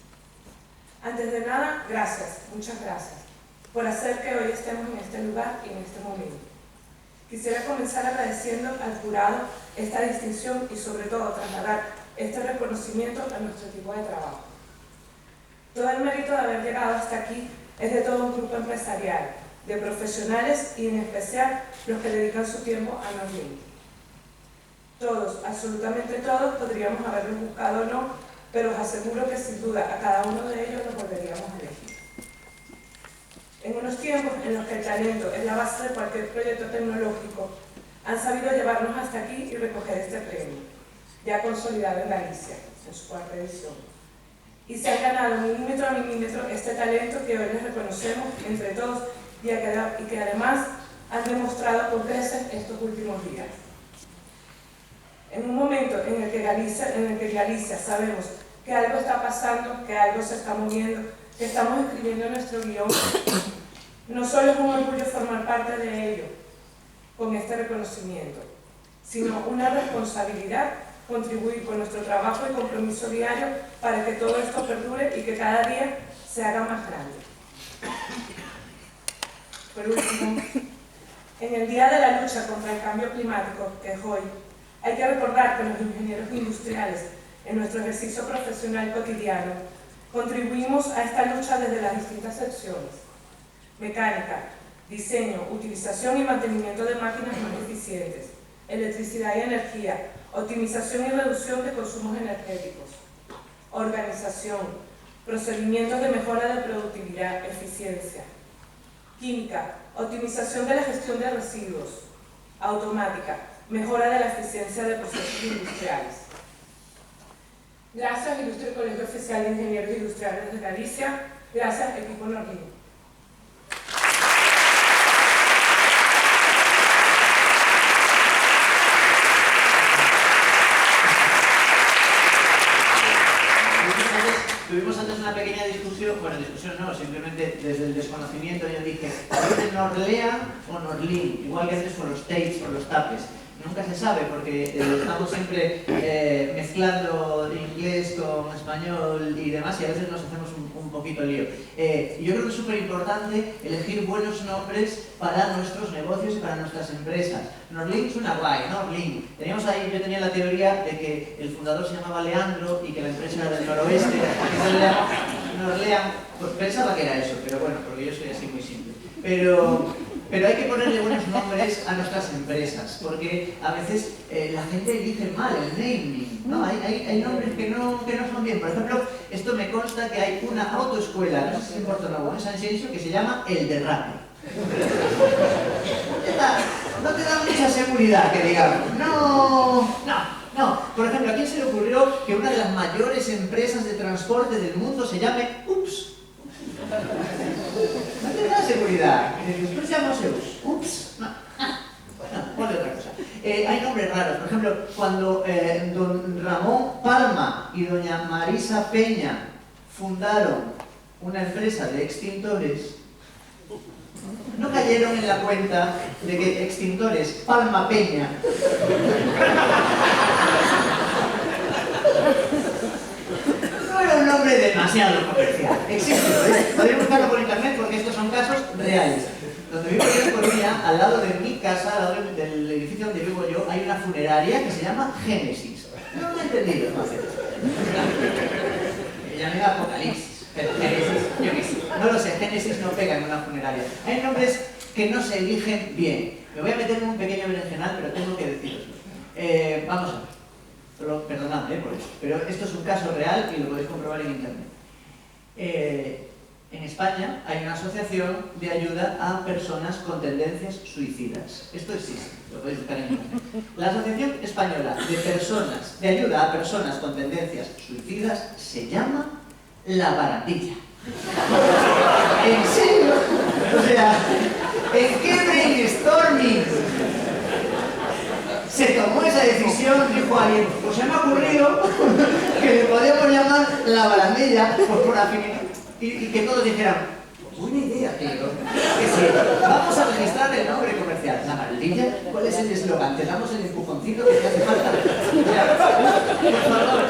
Antes de nada, gracias, muchas gracias, por hacer que hoy estemos en este lugar y en este momento. Quisiera comenzar agradeciendo al jurado esta distinción y sobre todo trasladar este reconocimiento a nuestro equipo de trabajo. Todo el mérito de haber llegado hasta aquí es de todo un grupo empresarial, de profesionales y en especial los que dedican su tiempo a Norlin. Todos, absolutamente todos, podríamos haberlos buscado o no, pero os aseguro que sin duda a cada uno de ellos los volveríamos a elegir. En unos tiempos en los que el talento es la base de cualquier proyecto tecnológico, han sabido llevarnos hasta aquí y recoger este premio, ya consolidado en Galicia, en su cuarta edición. Y se han ganado milímetro a milímetro este talento que hoy les reconocemos entre todos y que además han demostrado con creces estos últimos días. En un momento en el que Galicia sabemos que algo está pasando, que algo se está moviendo, que estamos escribiendo nuestro guión, no solo es un orgullo formar parte de ello, con este reconocimiento, sino una responsabilidad contribuir con nuestro trabajo y compromiso diario para que todo esto perdure y que cada día se haga más grande. Por último, en el Día de la Lucha contra el Cambio Climático, que es hoy, hay que recordar que los ingenieros industriales, en nuestro ejercicio profesional cotidiano, contribuimos a esta lucha desde las distintas secciones: mecánica, diseño, utilización y mantenimiento de máquinas más eficientes, electricidad y energía, optimización y reducción de consumos energéticos, organización, procedimientos de mejora de productividad, eficiencia, química, optimización de la gestión de residuos, automática, mejora de la eficiencia de procesos industriales. Gracias, Ilustre Colegio Oficial de Ingenieros Industriales de Galicia. Gracias, equipo Norlin. Tuvimos antes una pequeña discusión, bueno, discusión no, simplemente desde el desconocimiento yo dije, ¿es Norlea o Norlin? Igual que antes con los tapes o los tapes. Nunca se sabe porque estamos siempre mezclando inglés con español y demás y a veces nos hacemos un poquito lío. Yo creo que es súper importante elegir buenos nombres para nuestros negocios y para nuestras empresas. Norlin suena guay, Norlin. Teníamos ahí, yo tenía la teoría de que el fundador se llamaba Leandro y que la empresa era del noroeste. en Orleans, pues pensaba que era eso, pero bueno, porque yo soy así muy simple. Pero hay que ponerle buenos nombres a nuestras empresas, porque a veces la gente elige mal el naming, ¿no? Hay nombres que no son bien. Por ejemplo, esto me consta que hay una autoescuela, no sé si en Porto-Novo, en San Xenxo, que se llama El Derrape. No te da mucha seguridad, que digamos. No. Por ejemplo, ¿a quién se le ocurrió que una de las mayores empresas de transporte del mundo se llame Ups? No te da seguridad. Después llamamos Ups. No. Bueno, ponle otra cosa. Hay nombres raros. Por ejemplo, cuando don Ramón Palma y doña Marisa Peña fundaron una empresa de extintores, no cayeron en la cuenta de que extintores Palma Peña no era un nombre demasiado comercial. Existe, podéis buscarlo por internet porque estos son casos reales. Donde vivo yo en Coruña, al lado de mi casa, al lado del edificio donde vivo yo, hay una funeraria que se llama Génesis. No lo he entendido, no sé. Me llamé Apocalipsis. Pero Génesis, yo qué sé, no lo sé, Génesis no pega en una funeraria. Hay nombres que no se eligen bien. Me voy a meter en un pequeño berenjenal, pero tengo que deciroslo. Vamos a ver. Perdonad por eso, pero esto es un caso real y lo podéis comprobar en internet. En España hay una asociación de ayuda a personas con tendencias suicidas. Esto existe, lo podéis buscar en internet. La Asociación Española de Ayuda a Personas con Tendencias Suicidas se llama La Barandilla. ¿En serio? O sea, ¿en qué brainstorming se tomó esa decisión? Dijo alguien, pues se me ha ocurrido que le podemos llamar La Barandilla, pues por afinidad, y que todos dijeran, buena idea, tío. Que sí, vamos a registrar el nombre comercial. La Barandilla, ¿cuál es el eslogan? Te damos el empujoncito que te hace falta. Por favor.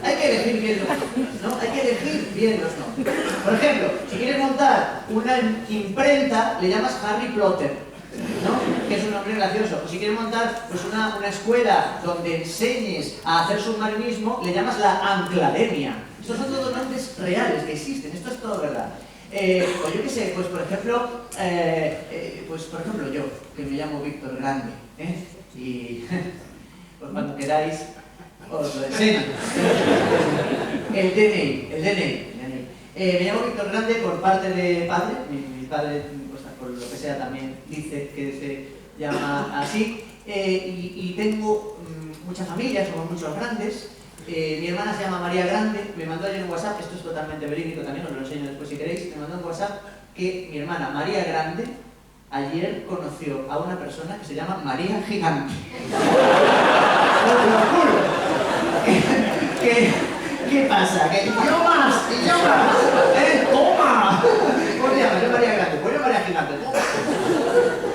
Hay que elegir bien los nombres, ¿no? Hay que elegir bien los nombres. Por ejemplo, si quieres montar una imprenta, le llamas Harry Potter, ¿no? Que es un nombre gracioso. O si quieres montar pues, una escuela donde enseñes a hacer submarinismo, le llamas la Anclademia. Estos son todos nombres reales que existen, esto es todo verdad. O yo qué sé, pues por ejemplo, yo, que me llamo Víctor Grande, y pues cuando queráis os lo enseño. El DNI. Me llamo Víctor Grande por parte de padre. Mi padre, pues, por lo que sea, también dice que se llama así. Y tengo mucha familia, somos muchos grandes. Mi hermana se llama María Grande. Me mandó ayer un WhatsApp, esto es totalmente verídico también, os lo enseño después si queréis. Me mandó un WhatsApp que mi hermana María Grande ayer conoció a una persona que se llama María Gigante. Os lo juro. ¿Qué pasa? ¿Que yo más? ¡Toma! ¿Cómo te llamas? Yo María Grande. Pues yo María Gigante.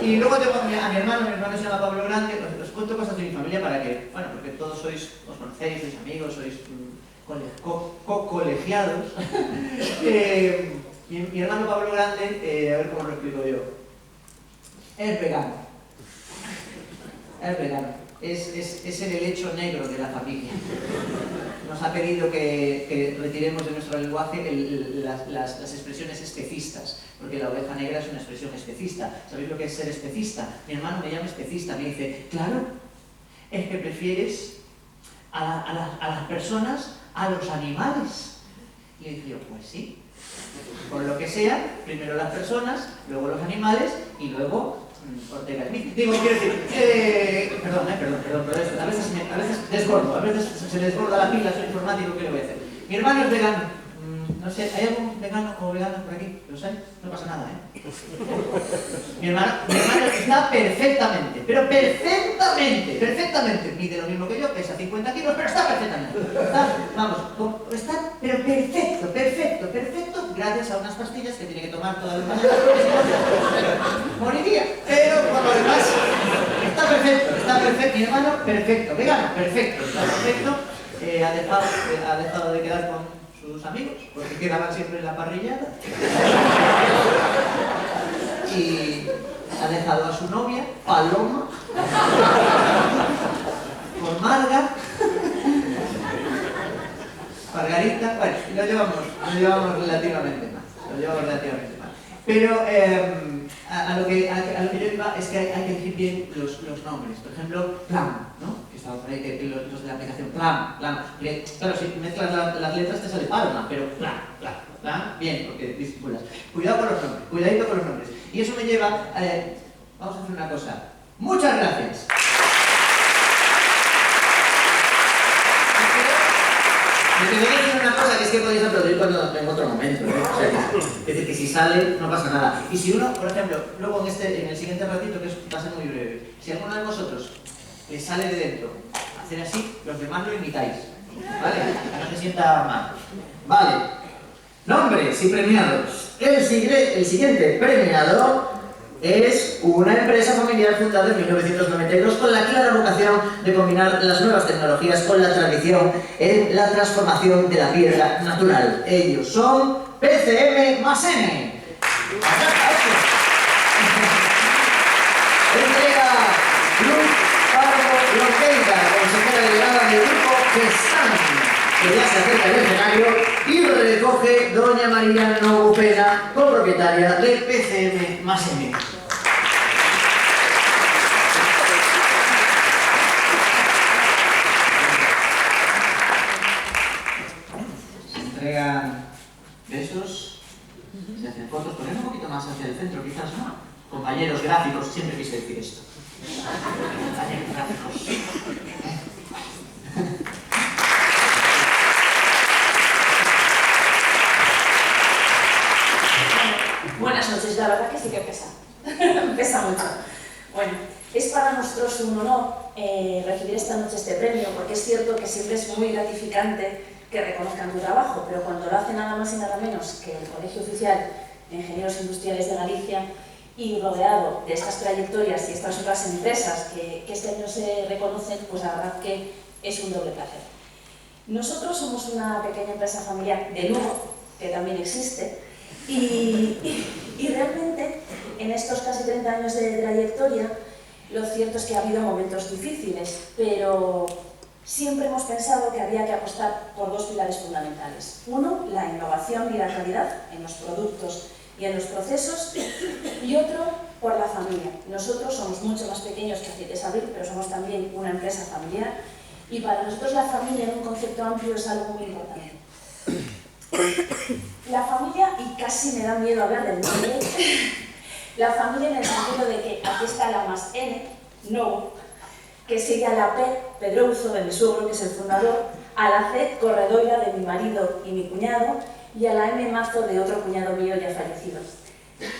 Y luego tengo a mi hermano se llama Pablo Grande. Os cuento cosas de mi familia para que, bueno, porque todos os conocéis, sois amigos, sois colegiados. Mi hermano Pablo Grande, a ver cómo lo explico yo, es vegano. Es el helecho negro de la familia. Nos ha pedido que retiremos de nuestro lenguaje las expresiones especistas, porque la oveja negra es una expresión especista. ¿Sabéis lo que es ser especista? Mi hermano me llama especista, me dice, claro, es que prefieres a las personas a los animales. Y le dije yo, pues sí. Por lo que sea, primero las personas, luego los animales y luego Ortega Smith. Digo, quiero decir, perdón, pero esto, a veces desbordo, a veces se me desborda la pila, soy informático, ¿qué le voy a hacer? Mi hermano es vegano. No sé, ¿hay algún vegano o vegana por aquí? ¿Lo sabes? No pasa nada, Mi hermano está perfectamente, pero perfectamente. Mide lo mismo que yo, pesa 50 kilos, pero está perfectamente. Está pero perfecto, gracias a unas pastillas que tiene que tomar todas las mañanas, porque si no, moriría. Pero por lo demás, está perfecto. Mi hermano, perfecto. Vegano, perfecto. Está perfecto. Ha dejado de quedar con sus amigos, porque quedaban siempre en la parrillada. Y ha dejado a su novia, Paloma, por Marga. Margarita, bueno, lo llevamos relativamente mal. Pero a lo que yo iba es que hay que elegir bien los nombres. Por ejemplo, Plan, ¿no? Que estaba por ahí, los de la aplicación, Plan. Que, claro, si mezclas las letras te sale Palma, pero Plan, bien, porque disimulas. Cuidado con los nombres, cuidadito con los nombres. Y eso me lleva a... vamos a hacer una cosa. Muchas gracias. Me tengo que decir una cosa, que es que podéis aplaudir en otro momento, ¿eh? O sea, es decir, que si sale no pasa nada. Y si uno, por ejemplo, luego en el siguiente ratito, que va a ser muy breve, si alguno de vosotros les sale de dentro hacer así, los demás lo imitáis, ¿vale? No se sienta mal. Vale. Nombres y premiados. El siguiente premiado es una empresa familiar fundada en 1992 con la clara vocación de combinar las nuevas tecnologías con la tradición en la transformación de la piedra natural. Ellos son PCM más N. Entrega Luz Pardo Lonqueira, consejera delegada del grupo GESAN, que ya se acerca al escenario, y recoge doña María Novopena, copropietaria de PCM más N. Entregan besos, se hacen fotos, ponen un poquito más hacia el centro, quizás, ¿no? Compañeros gráficos, siempre quise decir esto. Compañeros gráficos. Buenas noches, la verdad que sí que pesa. Pesa mucho. Bueno, es para nosotros un honor recibir esta noche este premio, porque es cierto que siempre es muy gratificante que reconozcan tu trabajo, pero cuando lo hace nada más y nada menos que el Colegio Oficial de Ingenieros Industriales de Galicia y rodeado de estas trayectorias y estas otras empresas que este año se reconocen, pues la verdad que es un doble placer. Nosotros somos una pequeña empresa familiar de Lugo, que también existe, y realmente en estos casi 30 años de trayectoria lo cierto es que ha habido momentos difíciles, pero siempre hemos pensado que había que apostar por dos pilares fundamentales. Uno, la innovación y la calidad en los productos y en los procesos, y otro, por la familia. Nosotros somos mucho más pequeños que Aceites Abril, pero somos también una empresa familiar, y para nosotros la familia en un concepto amplio es algo muy importante. La familia, y casi me da miedo hablar del nombre, la familia en el sentido de que aquí está la más N, no, que sigue a la P, Pedrouzo, de mi suegro, que es el fundador, a la C, Corredoira, de mi marido y mi cuñado, y a la M, Mazo, de otro cuñado mío ya fallecido.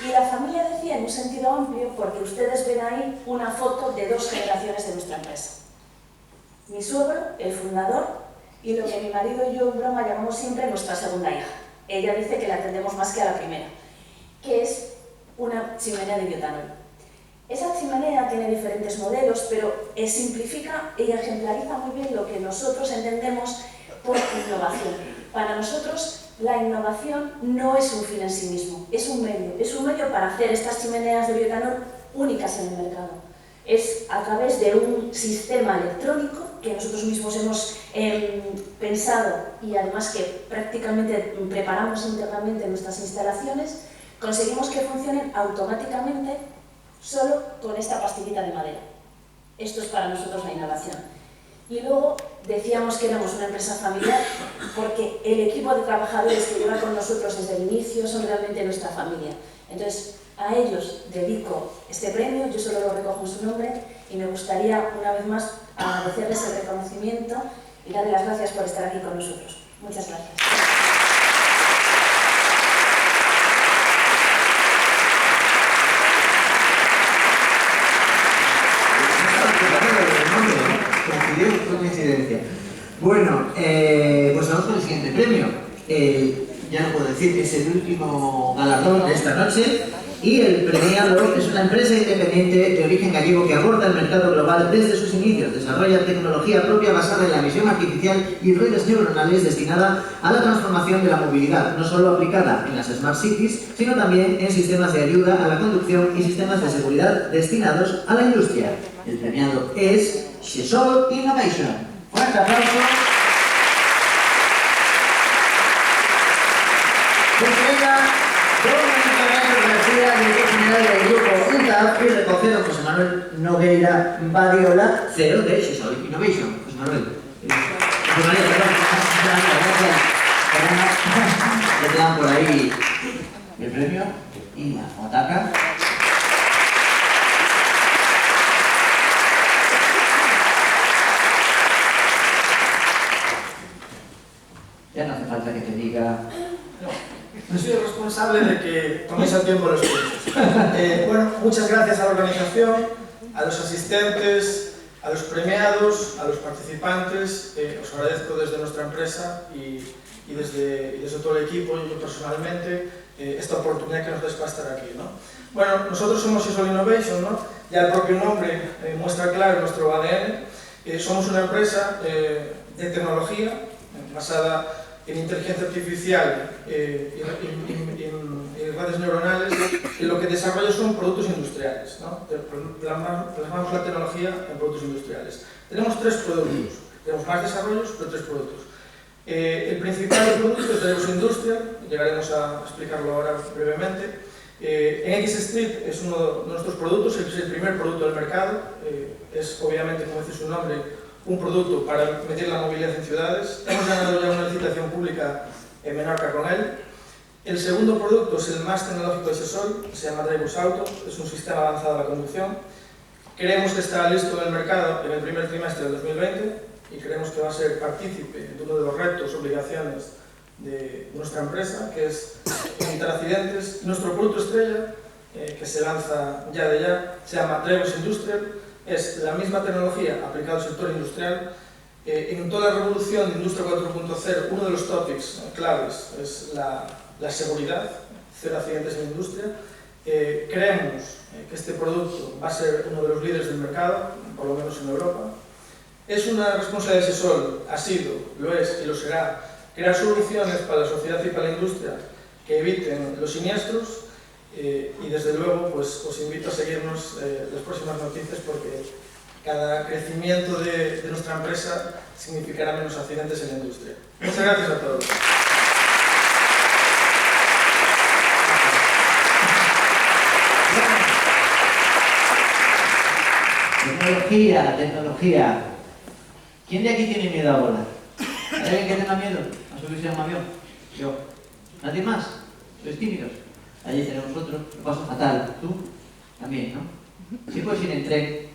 Y la familia decía en un sentido amplio porque ustedes ven ahí una foto de dos generaciones de nuestra empresa. Mi suegro, el fundador, y lo que mi marido y yo en broma llamamos siempre nuestra segunda hija. Ella dice que la atendemos más que a la primera, que es una chimenea de biotanol. Esa chimenea tiene diferentes modelos, pero simplifica y ejemplariza muy bien lo que nosotros entendemos por innovación. Para nosotros, la innovación no es un fin en sí mismo, es un medio para hacer estas chimeneas de bioetanol únicas en el mercado. Es a través de un sistema electrónico que nosotros mismos hemos pensado y además que prácticamente preparamos internamente en nuestras instalaciones, conseguimos que funcionen automáticamente solo con esta pastillita de madera. Esto es para nosotros la innovación. Y luego decíamos que éramos una empresa familiar porque el equipo de trabajadores que lleva con nosotros desde el inicio son realmente nuestra familia. Entonces, a ellos dedico este premio, yo solo lo recojo en su nombre y me gustaría una vez más agradecerles el reconocimiento y darles las gracias por estar aquí con nosotros. Muchas gracias. Coincidencia. Bueno, pues vamos con el siguiente premio. Ya no puedo decir que es el último galardón de esta noche y el premiado es una empresa independiente de origen gallego que aborda el mercado global desde sus inicios. Desarrolla tecnología propia basada en la visión artificial y redes neuronales destinada a la transformación de la movilidad, no solo aplicada en las Smart Cities, sino también en sistemas de ayuda a la conducción y sistemas de seguridad destinados a la industria. El premiado es Shesol Innovation. Fuerte aplauso. 0, José Manuel Nogueira Badiola 0 de Xesol Innovation. José Manuel. José Manuel, gracias. Ya te dan por ahí el premio y la fotaca. Ya no hace falta que te diga... No soy el responsable de que toméis el tiempo los premios. Bueno, muchas gracias a la organización, a los asistentes, a los premiados, a los participantes. Os agradezco desde nuestra empresa y desde todo el equipo y yo personalmente esta oportunidad que nos des para estar aquí, ¿no? Bueno, nosotros somos Xesol Innovation, ¿no? Ya el propio nombre muestra claro nuestro ADN. Somos una empresa de tecnología basada en inteligencia artificial y redes neuronales, y lo que desarrolla son productos industriales, ¿no? Plasmamos la tecnología en productos industriales. Tenemos 3 productos, tenemos más desarrollos, pero 3 productos. El principal producto es Dreyfus Industrial, llegaremos a explicarlo ahora brevemente. En X Street es uno de nuestros productos, es el primer producto del mercado, es obviamente, como dice su nombre, un producto para medir la movilidad en ciudades. Hemos ganado ya una licitación pública en Menorca con él. El segundo producto es el más tecnológico de Xesol, se llama Dreyfus Auto, es un sistema avanzado de la conducción. Creemos que estará listo en el mercado en el primer trimestre del 2020 y creemos que va a ser partícipe de uno de los retos, obligaciones de nuestra empresa, que es evitar accidentes. Nuestro producto estrella, que se lanza ya de ya, se llama Dreyfus Industrial. Es la misma tecnología aplicada al sector industrial. En toda la revolución de Industria 4.0, uno de los topics claves es la seguridad, 0 accidentes en la industria. Creemos que este producto va a ser uno de los líderes del mercado, por lo menos en Europa. Es una responsabilidad de Xesol, ha sido, lo es y lo será, crear soluciones para la sociedad y para la industria que eviten los siniestros. Y desde luego pues, os invito a seguirnos las próximas noticias porque cada crecimiento de nuestra empresa significará menos accidentes en la industria. Muchas gracias a todos. Tecnología. ¿Quién de aquí tiene miedo a volar? ¿Hay alguien que tenga miedo a subirse a un avión? Yo. ¿Nadie más? ¿Sois tímidos? Allí tenemos otro, lo paso fatal. ¿Tú? También, ¿no? Si puedes ir en tren,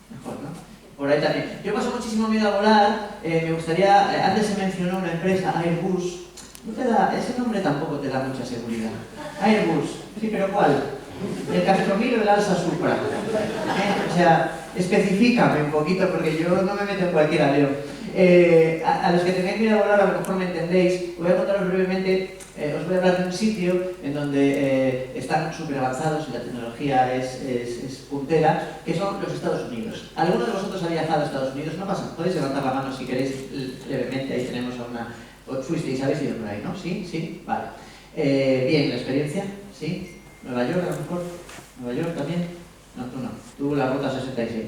mejor, ¿no? Por ahí también. Yo paso muchísimo miedo a volar. Me gustaría, antes se mencionó una empresa, Airbus. No te da, ese nombre tampoco te da mucha seguridad. Airbus, sí, pero ¿cuál? ¿El Castromil o el Alsa Supra? O sea, especifícame un poquito porque yo no me meto en cualquier avión. A los que tengáis miedo a volar, a lo mejor me entendéis. Voy a contaros brevemente. Os voy a hablar de un sitio en donde están súper avanzados y la tecnología es puntera, que son los Estados Unidos. ¿Alguno de vosotros ha viajado a Estados Unidos? No pasa, podéis levantar la mano si queréis brevemente, ahí tenemos a una... Fuisteis, habéis ido por ahí, ¿no? ¿Sí? ¿Sí? Vale. Bien, ¿la experiencia? ¿Sí? ¿Nueva York a lo mejor? ¿Nueva York también? No, tú no. Tú la ruta 66.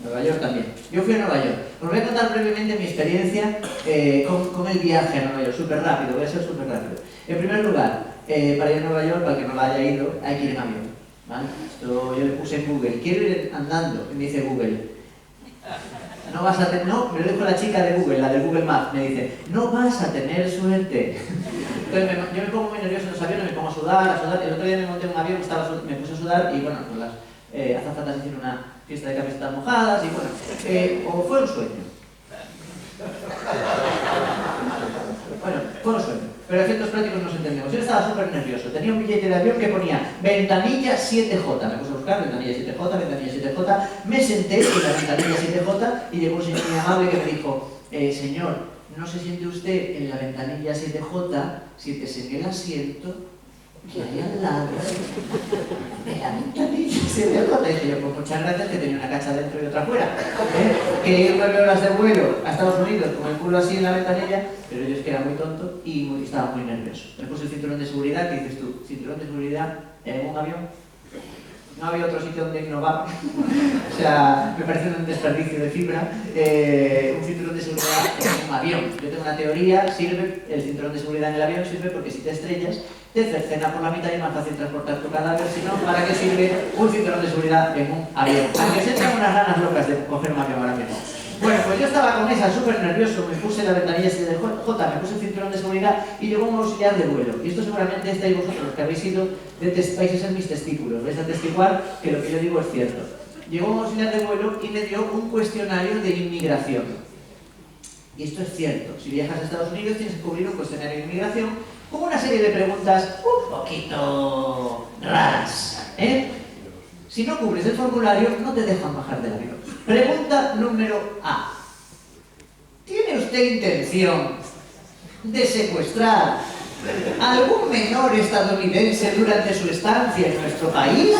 Nueva York también. Yo fui a Nueva York. Os voy a contar brevemente mi experiencia con el viaje a Nueva York. Súper rápido, voy a ser súper rápido. En primer lugar, para ir a Nueva York, para el que no lo haya ido, hay que ir en avión, ¿vale? Esto yo le puse en Google. Quiero ir andando, y me dice Google. No vas a tener, no, me lo dijo la chica de Google, la de Google Maps, me dice, no vas a tener suerte. Entonces yo me pongo muy nervioso en los aviones, me pongo a sudar. El otro día me monté en un avión, me puse a sudar y bueno, pues las azafatas hicieron una fiesta de camisetas mojadas y bueno, o fue un sueño. Bueno, fue un sueño, pero a efectos prácticos nos entendemos. Yo estaba súper nervioso, tenía un billete de avión que ponía ventanilla 7J, me puse a buscar ventanilla 7J, me senté en la ventanilla 7J y llegó un señor muy amable que me dijo, señor, ¿no se siente usted en la ventanilla 7J? Siéntese en el asiento que hay al lado de la ventanilla 7J. Y dije yo, pues muchas gracias, que tenía una cacha dentro y otra fuera. Que ir 9 horas de vuelo a Estados Unidos con el culo así en la ventanilla, pero yo es que era muy tonto y estaba muy nervioso. Me puse el cinturón de seguridad, ¿qué dices tú? ¿Cinturón de seguridad en un avión? No había otro sitio donde innovar. O sea, me parece un desperdicio de fibra. Un cinturón de seguridad en un avión. Yo tengo una teoría, sirve, el cinturón de seguridad en el avión sirve porque si te estrellas, te cercena por la mitad y es más fácil transportar tu cadáver, si no, ¿para qué sirve un cinturón de seguridad en un avión? Aunque se echan unas ganas locas de coger un avión ahora mismo. Bueno, pues yo estaba con esa súper nervioso, me puse la ventanilla de J, me puse el cinturón de seguridad y llegó un auxiliar de vuelo. Y esto seguramente estáis vosotros, los que habéis ido, vais a ser mis testículos, vais a atestiguar que lo que yo digo es cierto. Llegó un auxiliar de vuelo y me dio un cuestionario de inmigración. Y esto es cierto, si viajas a Estados Unidos tienes que cubrir un cuestionario de inmigración con una serie de preguntas un poquito raras, ¿eh? Si no cubres el formulario, no te dejan bajar del avión. Pregunta número A. ¿Tiene usted intención de secuestrar a algún menor estadounidense durante su estancia en nuestro país?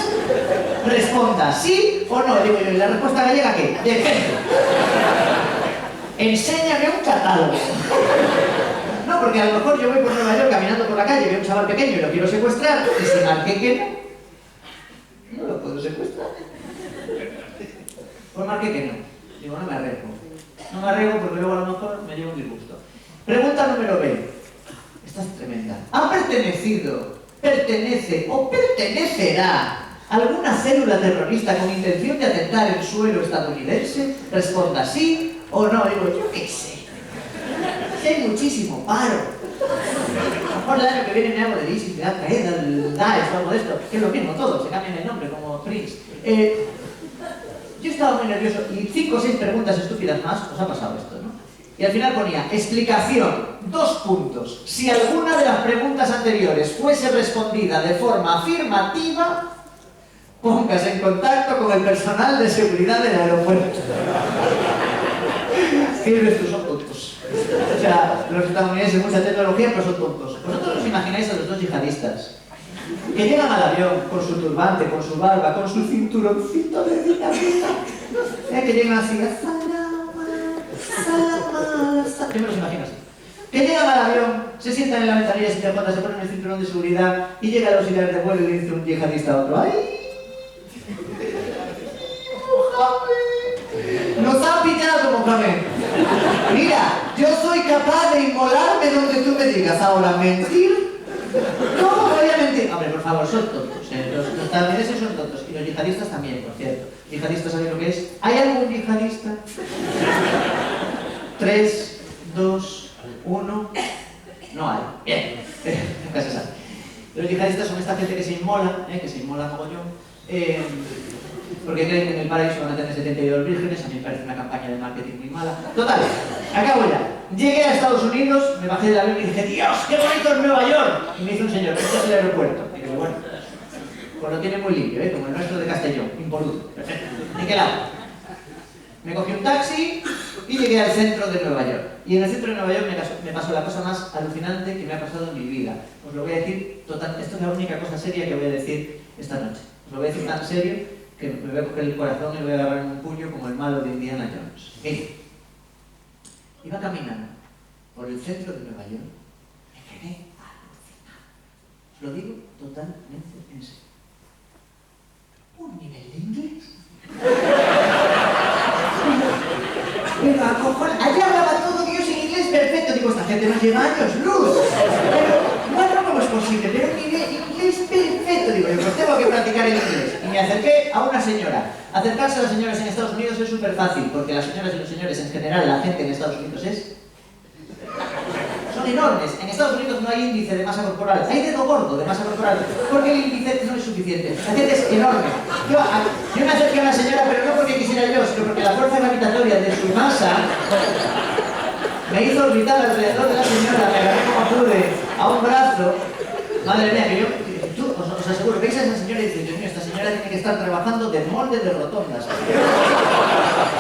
Responda sí o no. Digo yo, ¿y la respuesta gallega qué? Depende. Enséñame un catálogo. No, porque a lo mejor yo voy por Nueva York caminando por la calle, veo a un chaval pequeño y lo quiero secuestrar, y si marqué que no lo puedo secuestrar. Pues marqué que no. Digo, no me arriesgo. No me arriesgo porque luego a lo mejor me llevo un disgusto. Pregunta número B. Esta es tremenda. ¿Ha pertenecido, pertenece o pertenecerá alguna célula terrorista con intención de atentar en suelo estadounidense? Responda sí o no. Digo, yo qué sé. Si hay muchísimo paro. A lo mejor el año que viene me hago de ISIS, de Al-Qaeda, del Daesh o algo de esto, que es lo mismo todo, se cambian el nombre como Prince. Yo estaba muy nervioso y 5 o 6 preguntas estúpidas más, os ha pasado esto, ¿no? Y al final ponía, explicación, 2 puntos. Si alguna de las preguntas anteriores fuese respondida de forma afirmativa, póngase en contacto con el personal de seguridad del aeropuerto. ¿Qué dices tú? Son tontos. O sea, los estadounidenses, mucha tecnología, pero son tontos. ¿Vosotros os imagináis a los 2 yihadistas que llegan al avión con su turbante, con su barba, con su cinturoncito de dinamita? Que llegan así, yo me los imagino así. Que llegan al avión, se sientan en la ventanilla sin TJ, se ponen el cinturón de seguridad y llega el auxiliar de vuelo y le dice un yihadista a otro: ¡ay! ¡Nos han pillado, Mohamed! Mira, yo soy capaz de inmolarme donde tú me digas. Ahora, ¿mentir? ¿Cómo voy a mentir? Hombre, por favor, son tontos. Los estadounidenses son tontos. Y los yihadistas también, por cierto. ¿Yihadistas sabéis lo que es? ¿Hay algún yihadista? 3, 2, 1... No hay. Bien. Casi sabe. Los yihadistas son esta gente que se inmola, mogollón, porque creen que en el paraíso van a tener 72 vírgenes. A mí me parece una campaña de marketing muy mala. Total, acabo ya. Llegué a Estados Unidos, me bajé del avión y dije: ¡Dios, qué bonito es Nueva York! Y me dice un señor: ¿esto es el aeropuerto? Y digo, bueno, pues lo tiene muy limpio, como el nuestro de Castellón, impoluto. Perfecto. ¿De qué lado? Me cogí un taxi y llegué al centro de Nueva York. Y en el centro de Nueva York me pasó la cosa más alucinante que me ha pasado en mi vida. Os lo voy a decir, esto es la única cosa seria que voy a decir esta noche. Os lo voy a decir tan serio que me voy a coger el corazón y lo voy a agarrar en un puño como el malo de Indiana Jones. Mire, iba caminando por el centro de Nueva York, me quedé alucinado. Os lo digo totalmente en serio. ¿Un nivel de inglés? Pero a cojones, allá hablaba todo Dios en inglés perfecto. Digo, esta gente nos lleva años luz. Pero, bueno, ¿cómo es posible? Pero un nivel inglés perfecto. Digo, yo pues tengo que practicar el inglés. Y me acerqué a una señora. Acercarse a las señoras en Estados Unidos es súper fácil, porque las señoras y los señores en general, la gente en Estados Unidos son enormes. En Estados Unidos no hay índice de masa corporal, hay dedo gordo de masa corporal, porque el índice no es suficiente. La gente es enorme. Yo me acerqué a una señora, pero no porque quisiera yo, sino porque la fuerza gravitatoria de su masa me hizo orbitar alrededor de la señora, me agarré como pude a un brazo. Madre mía, que yo os aseguro, veis a esa señora y dices: Dios mío, esta señora tiene que estar trabajando de molde de rotondas.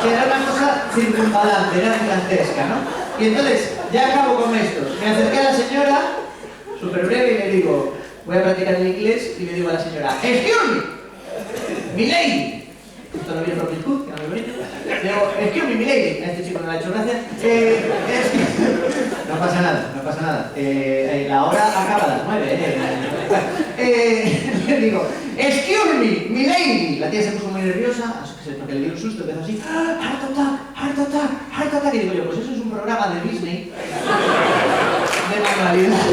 Que era una cosa circunvalante, era gigantesca, ¿no? Y entonces, ya acabo con esto. Me acerqué a la señora, súper breve, y le digo: voy a practicar el inglés, y le digo a la señora: excuse me, mi lady. Esto lo vi en Robin Hood, que no me bonito. Le digo: excuse me, mi lady. A este chico no le ha hecho gracia. No pasa nada, no pasa nada. La hora acaba a las 9. Le digo: excuse me, mi lady. La tía se puso muy nerviosa, porque le dio un susto, empezó así: heart attack, heart attack, heart attack. Y digo yo: pues eso es un programa de Disney de manualidades.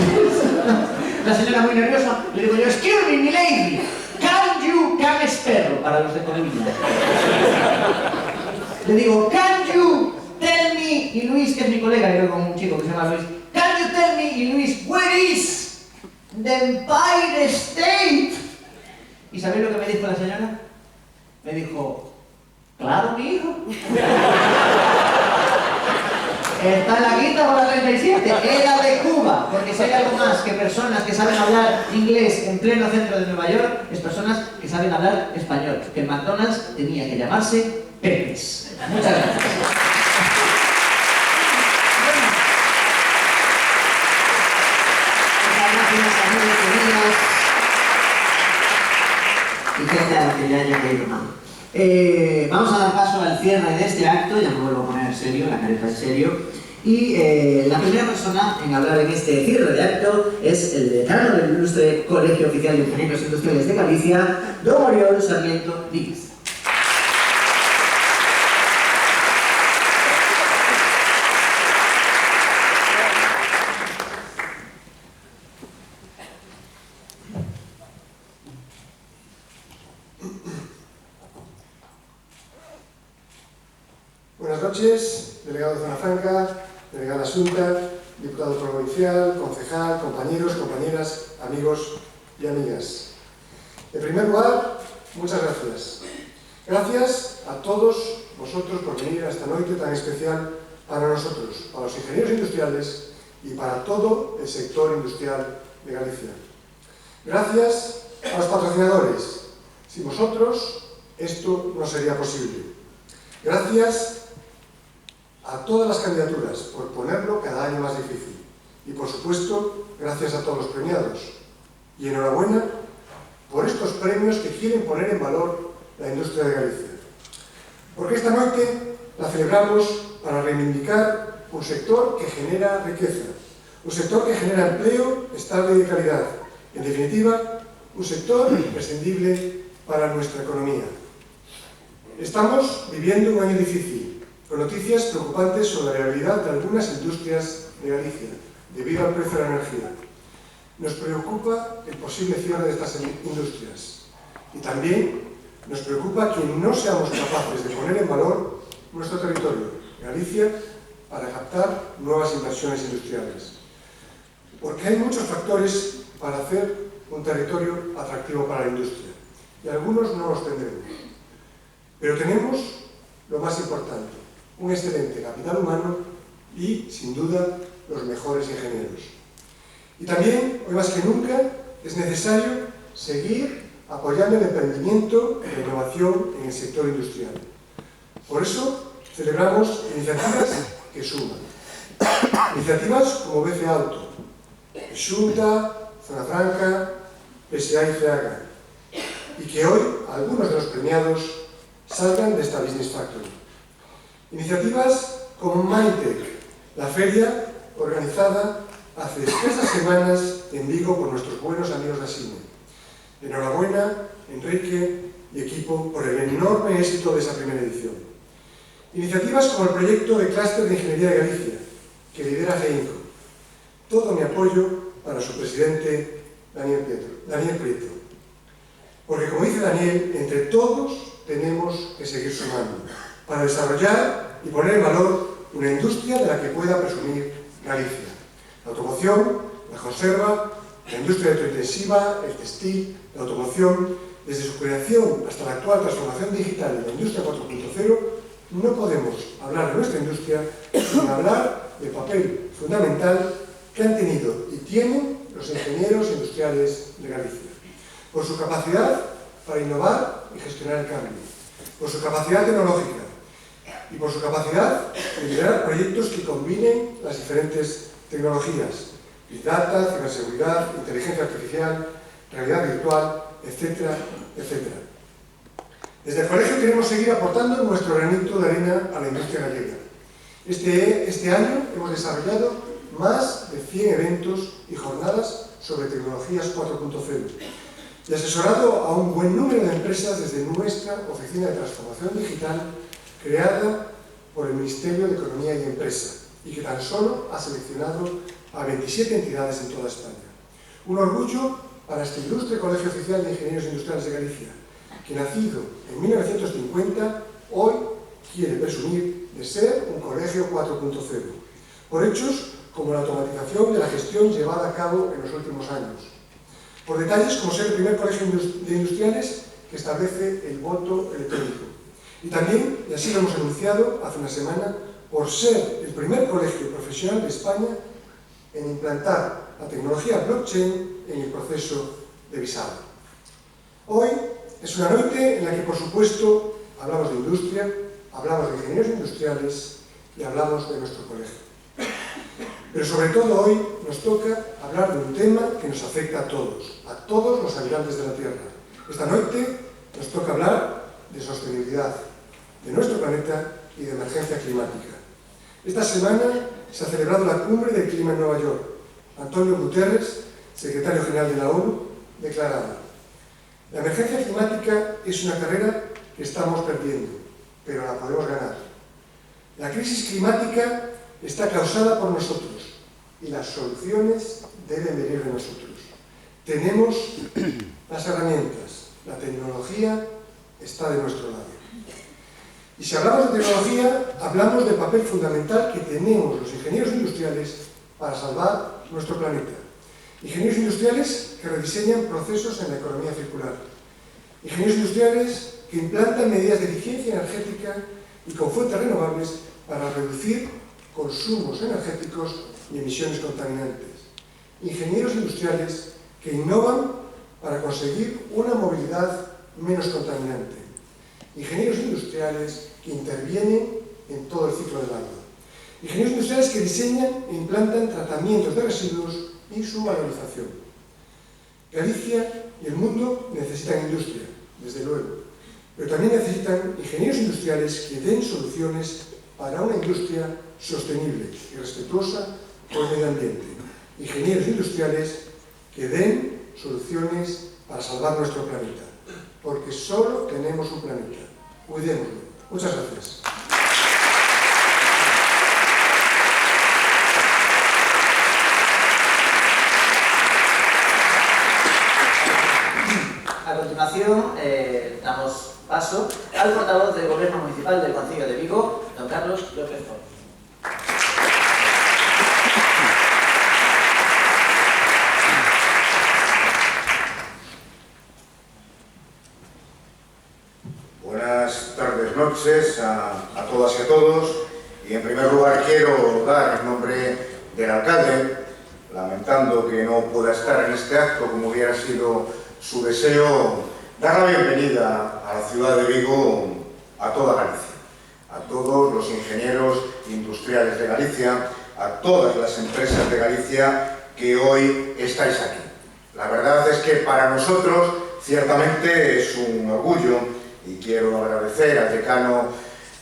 La señora muy nerviosa, le digo yo, excuse me, mi lady, can es perro para los de Coruña. Le digo, can you tell me, y Luis, que es mi colega, yo con un chico que se llama Luis, can you tell me, y Luis, where is the Empire State? ¿Y sabéis lo que me dijo la señora? Me dijo, claro, mi hijo. Está en la quinta por la 37, era de Cuba, porque si hay algo más que personas que saben hablar inglés en pleno centro de Nueva York, es personas que saben hablar español, que en McDonald's tenía que llamarse Pepes. Muchas gracias. Y gente a la que ya haya caído mal. Vamos a dar paso al cierre de este acto, ya me vuelvo a poner en serio, la careta en serio. Y la primera persona en hablar en este cierre de acto es el decano del Ilustre Colegio Oficial de Ingenieros Industriales de Galicia, don Oriol Sarmiento Díaz. Buenas noches, delegado de Zona Franca, delegada Xunta, diputado provincial, concejal, compañeros, compañeras, amigos y amigas. En primer lugar, muchas gracias. Gracias a todos vosotros por venir a esta noche tan especial para nosotros, para los ingenieros industriales y para todo el sector industrial de Galicia. Gracias a los patrocinadores. Sin vosotros, esto no sería posible. Gracias a todas las candidaturas por ponerlo cada año más difícil. Y por supuesto, gracias a todos los premiados. Y enhorabuena por estos premios que quieren poner en valor la industria de Galicia. Porque esta noche la celebramos para reivindicar un sector que genera riqueza, un sector que genera empleo estable y de calidad. En definitiva, un sector imprescindible para nuestra economía. Estamos viviendo un año difícil, con noticias preocupantes sobre la realidad de algunas industrias de Galicia, debido al precio de la energía. Nos preocupa el posible cierre de estas industrias. Y también nos preocupa que no seamos capaces de poner en valor nuestro territorio, Galicia, para captar nuevas inversiones industriales. Porque hay muchos factores para hacer un territorio atractivo para la industria, y algunos no los tendremos. Pero tenemos lo más importante, un excelente capital humano y, sin duda, los mejores ingenieros. Y también, hoy más que nunca, es necesario seguir apoyando el emprendimiento y la innovación en el sector industrial. Por eso, celebramos iniciativas que suman. Iniciativas como BC Auto, Xunta, Zona Franca, PSA y FEAGA, y que hoy algunos de los premiados salgan de esta Business Factory. Iniciativas como Mindtech, la feria organizada hace escasas semanas en Vigo por nuestros buenos amigos de ASINE. Enhorabuena, Enrique y equipo, por el enorme éxito de esa primera edición. Iniciativas como el proyecto de clúster de Ingeniería de Galicia, que lidera GEINCO. Todo mi apoyo para su presidente, Daniel Prieto. Porque, como dice Daniel, entre todos tenemos que seguir sumando para desarrollar y poner en valor una industria de la que pueda presumir Galicia. La automoción, la conserva, la industria electrointensiva, el textil, la automoción, desde su creación hasta la actual transformación digital y la industria 4.0, no podemos hablar de nuestra industria sin hablar del papel fundamental que han tenido y tienen los ingenieros industriales de Galicia, por su capacidad para innovar y gestionar el cambio, por su capacidad tecnológica y por su capacidad de liderar proyectos que combinen las diferentes tecnologías, Big Data, ciberseguridad, inteligencia artificial, realidad virtual, etcétera, etcétera. Desde el colegio queremos seguir aportando nuestro granito de arena a la industria gallega. Este año hemos desarrollado más de 100 eventos y jornadas sobre tecnologías 4.0 y asesorado a un buen número de empresas desde nuestra Oficina de Transformación Digital creada por el Ministerio de Economía y Empresa y que tan solo ha seleccionado a 27 entidades en toda España. Un orgullo para este ilustre Colegio Oficial de Ingenieros Industriales de Galicia, que nacido en 1950, hoy quiere presumir de ser un colegio 4.0, por hechos como la automatización de la gestión llevada a cabo en los últimos años, por detalles como ser el primer colegio de industriales que establece el voto electrónico, y también, y así lo hemos anunciado hace una semana, por ser el primer colegio profesional de España en implantar la tecnología blockchain en el proceso de visado. Hoy es una noche en la que, por supuesto, hablamos de industria, hablamos de ingenieros industriales y hablamos de nuestro colegio. Pero sobre todo hoy nos toca hablar de un tema que nos afecta a todos los habitantes de la Tierra. Esta noche nos toca hablar de sostenibilidad, de nuestro planeta y de emergencia climática. Esta semana se ha celebrado la Cumbre del Clima en Nueva York. Antonio Guterres, secretario general de la ONU, declaraba: la emergencia climática es una carrera que estamos perdiendo, pero la podemos ganar. La crisis climática está causada por nosotros y las soluciones deben venir de nosotros. Tenemos las herramientas, la tecnología está de nuestro lado. Y si hablamos de tecnología, hablamos del papel fundamental que tenemos los ingenieros industriales para salvar nuestro planeta. Ingenieros industriales que rediseñan procesos en la economía circular. Ingenieros industriales que implantan medidas de eficiencia energética y con fuentes renovables para reducir consumos energéticos y emisiones contaminantes. Ingenieros industriales que innovan para conseguir una movilidad menos contaminante. Ingenieros industriales que intervienen en todo el ciclo del agua. Ingenieros industriales que diseñan e implantan tratamientos de residuos y su valorización. Galicia y el mundo necesitan industria, desde luego, pero también necesitan ingenieros industriales que den soluciones para una industria sostenible y respetuosa con el medio ambiente. Ingenieros industriales que den soluciones para salvar nuestro planeta, porque solo tenemos un planeta. Cuidémoslo. Muchas gracias. A continuación, damos paso al portavoz del Gobierno Municipal del Concello de Vigo, don Carlos López Font. Buenas tardes, noches a todas y a todos. Y en primer lugar quiero dar en nombre del alcalde, lamentando que no pueda estar en este acto como hubiera sido su deseo, dar la bienvenida a la ciudad de Vigo a toda Galicia, a todos los ingenieros industriales de Galicia, a todas las empresas de Galicia que hoy estáis aquí. La verdad es que para nosotros ciertamente es un orgullo y quiero agradecer al decano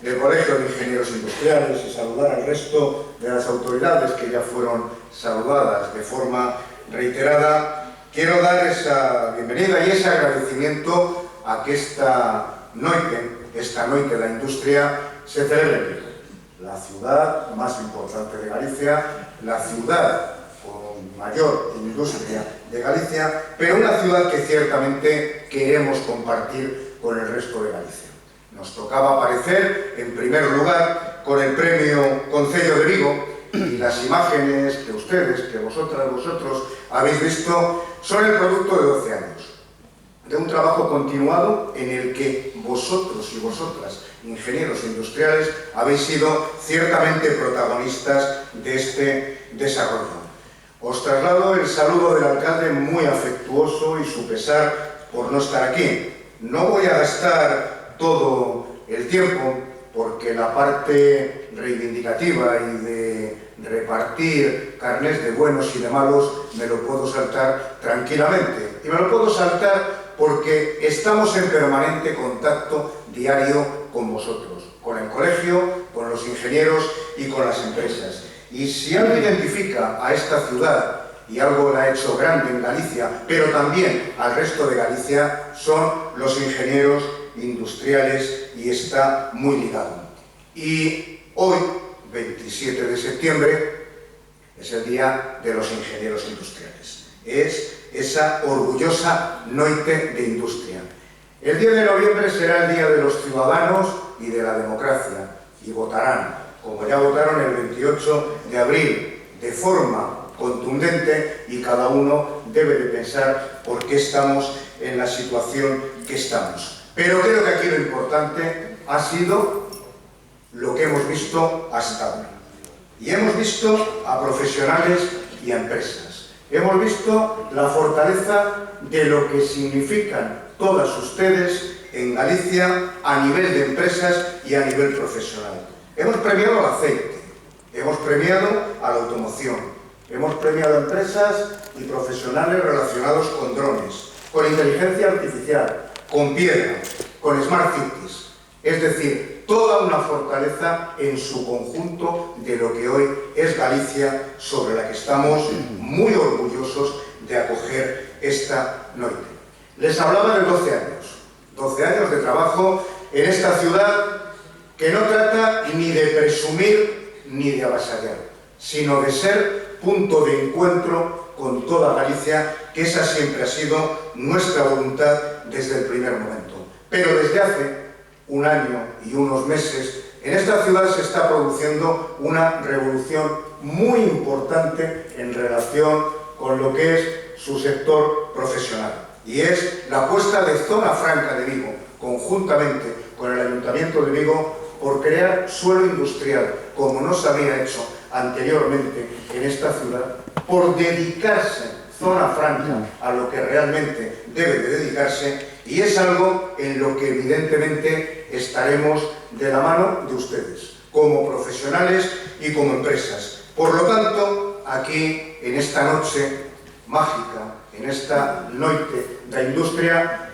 del Colegio de Ingenieros Industriales y saludar al resto de las autoridades que ya fueron saludadas de forma reiterada. Quiero dar esa bienvenida y ese agradecimiento a que esta noche de la industria se celebre en Vigo, la ciudad más importante de Galicia, la ciudad con mayor industria de Galicia, pero una ciudad que ciertamente queremos compartir con el resto de Galicia. Nos tocaba aparecer en primer lugar con el premio Concello de Vigo y las imágenes que ustedes, que vosotros habéis visto son el producto de 12 años, de un trabajo continuado en el que vosotros y vosotras, ingenieros industriales, habéis sido ciertamente protagonistas de este desarrollo. Os traslado el saludo del alcalde muy afectuoso y su pesar por no estar aquí. No voy a gastar todo el tiempo porque la parte reivindicativa y de repartir carnés de buenos y de malos me lo puedo saltar tranquilamente. Y me lo puedo saltar porque estamos en permanente contacto diario con vosotros, con el colegio, con los ingenieros y con las empresas. Y si algo identifica a esta ciudad y algo la ha hecho grande en Galicia, pero también al resto de Galicia, son los ingenieros industriales y está muy ligado. Y hoy, 27 de septiembre, es el Día de los Ingenieros Industriales. es esa orgullosa Noite de Industria. El 10 de noviembre será el Día de los Ciudadanos y de la Democracia, y votarán, como ya votaron el 28 de abril, de forma contundente, y cada uno debe de pensar por qué estamos en la situación que estamos. Pero creo que aquí lo importante ha sido lo que hemos visto hasta ahora. Y hemos visto a profesionales y a empresas. Hemos visto la fortaleza de lo que significan todas ustedes en Galicia a nivel de empresas y a nivel profesional. Hemos premiado al aceite, hemos premiado a la automoción, hemos premiado a empresas y profesionales relacionados con drones, con inteligencia artificial, con piedra, con smart cities. Es decir, toda una fortaleza en su conjunto de lo que hoy es Galicia, sobre la que estamos muy orgullosos de acoger esta noche. Les hablaba de 12 años de trabajo en esta ciudad que no trata ni de presumir ni de avasallar, sino de ser punto de encuentro con toda Galicia, que esa siempre ha sido nuestra voluntad desde el primer momento. Pero desde hace un año y unos meses, en esta ciudad se está produciendo una revolución muy importante en relación con lo que es su sector profesional. Y es la apuesta de Zona Franca de Vigo, conjuntamente con el Ayuntamiento de Vigo, por crear suelo industrial, como no se había hecho anteriormente en esta ciudad, por dedicarse Zona Franca a lo que realmente debe de dedicarse, y es algo en lo que evidentemente estaremos de la mano de ustedes, como profesionales y como empresas. Por lo tanto, aquí, en esta noche mágica, en esta Noite da Industria,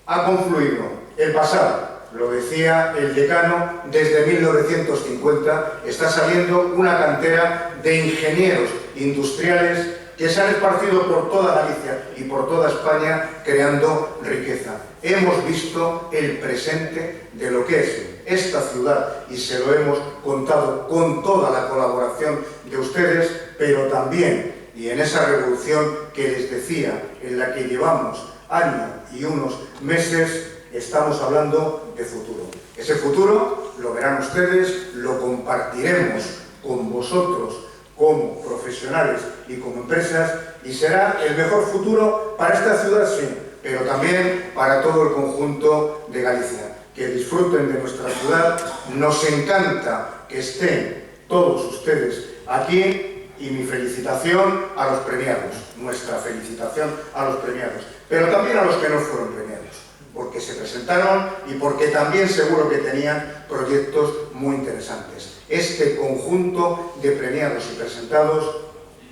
ha confluido el pasado. Lo decía el decano, desde 1950 está saliendo una cantera de ingenieros industriales que se han esparcido por toda Galicia y por toda España creando riqueza. Hemos visto el presente de lo que es esta ciudad y se lo hemos contado con toda la colaboración de ustedes, pero también, y en esa revolución que les decía, en la que llevamos años y unos meses, estamos hablando de futuro. Ese futuro lo verán ustedes, lo compartiremos con vosotros como profesionales y como empresas, y será el mejor futuro para esta ciudad, sí, pero también para todo el conjunto de Galicia. Que disfruten de nuestra ciudad. Nos encanta que estén todos ustedes aquí, y mi felicitación a los premiados, nuestra felicitación a los premiados, pero también a los que no fueron premiados, porque se presentaron y porque también seguro que tenían proyectos muy interesantes. Este conjunto de premiados y presentados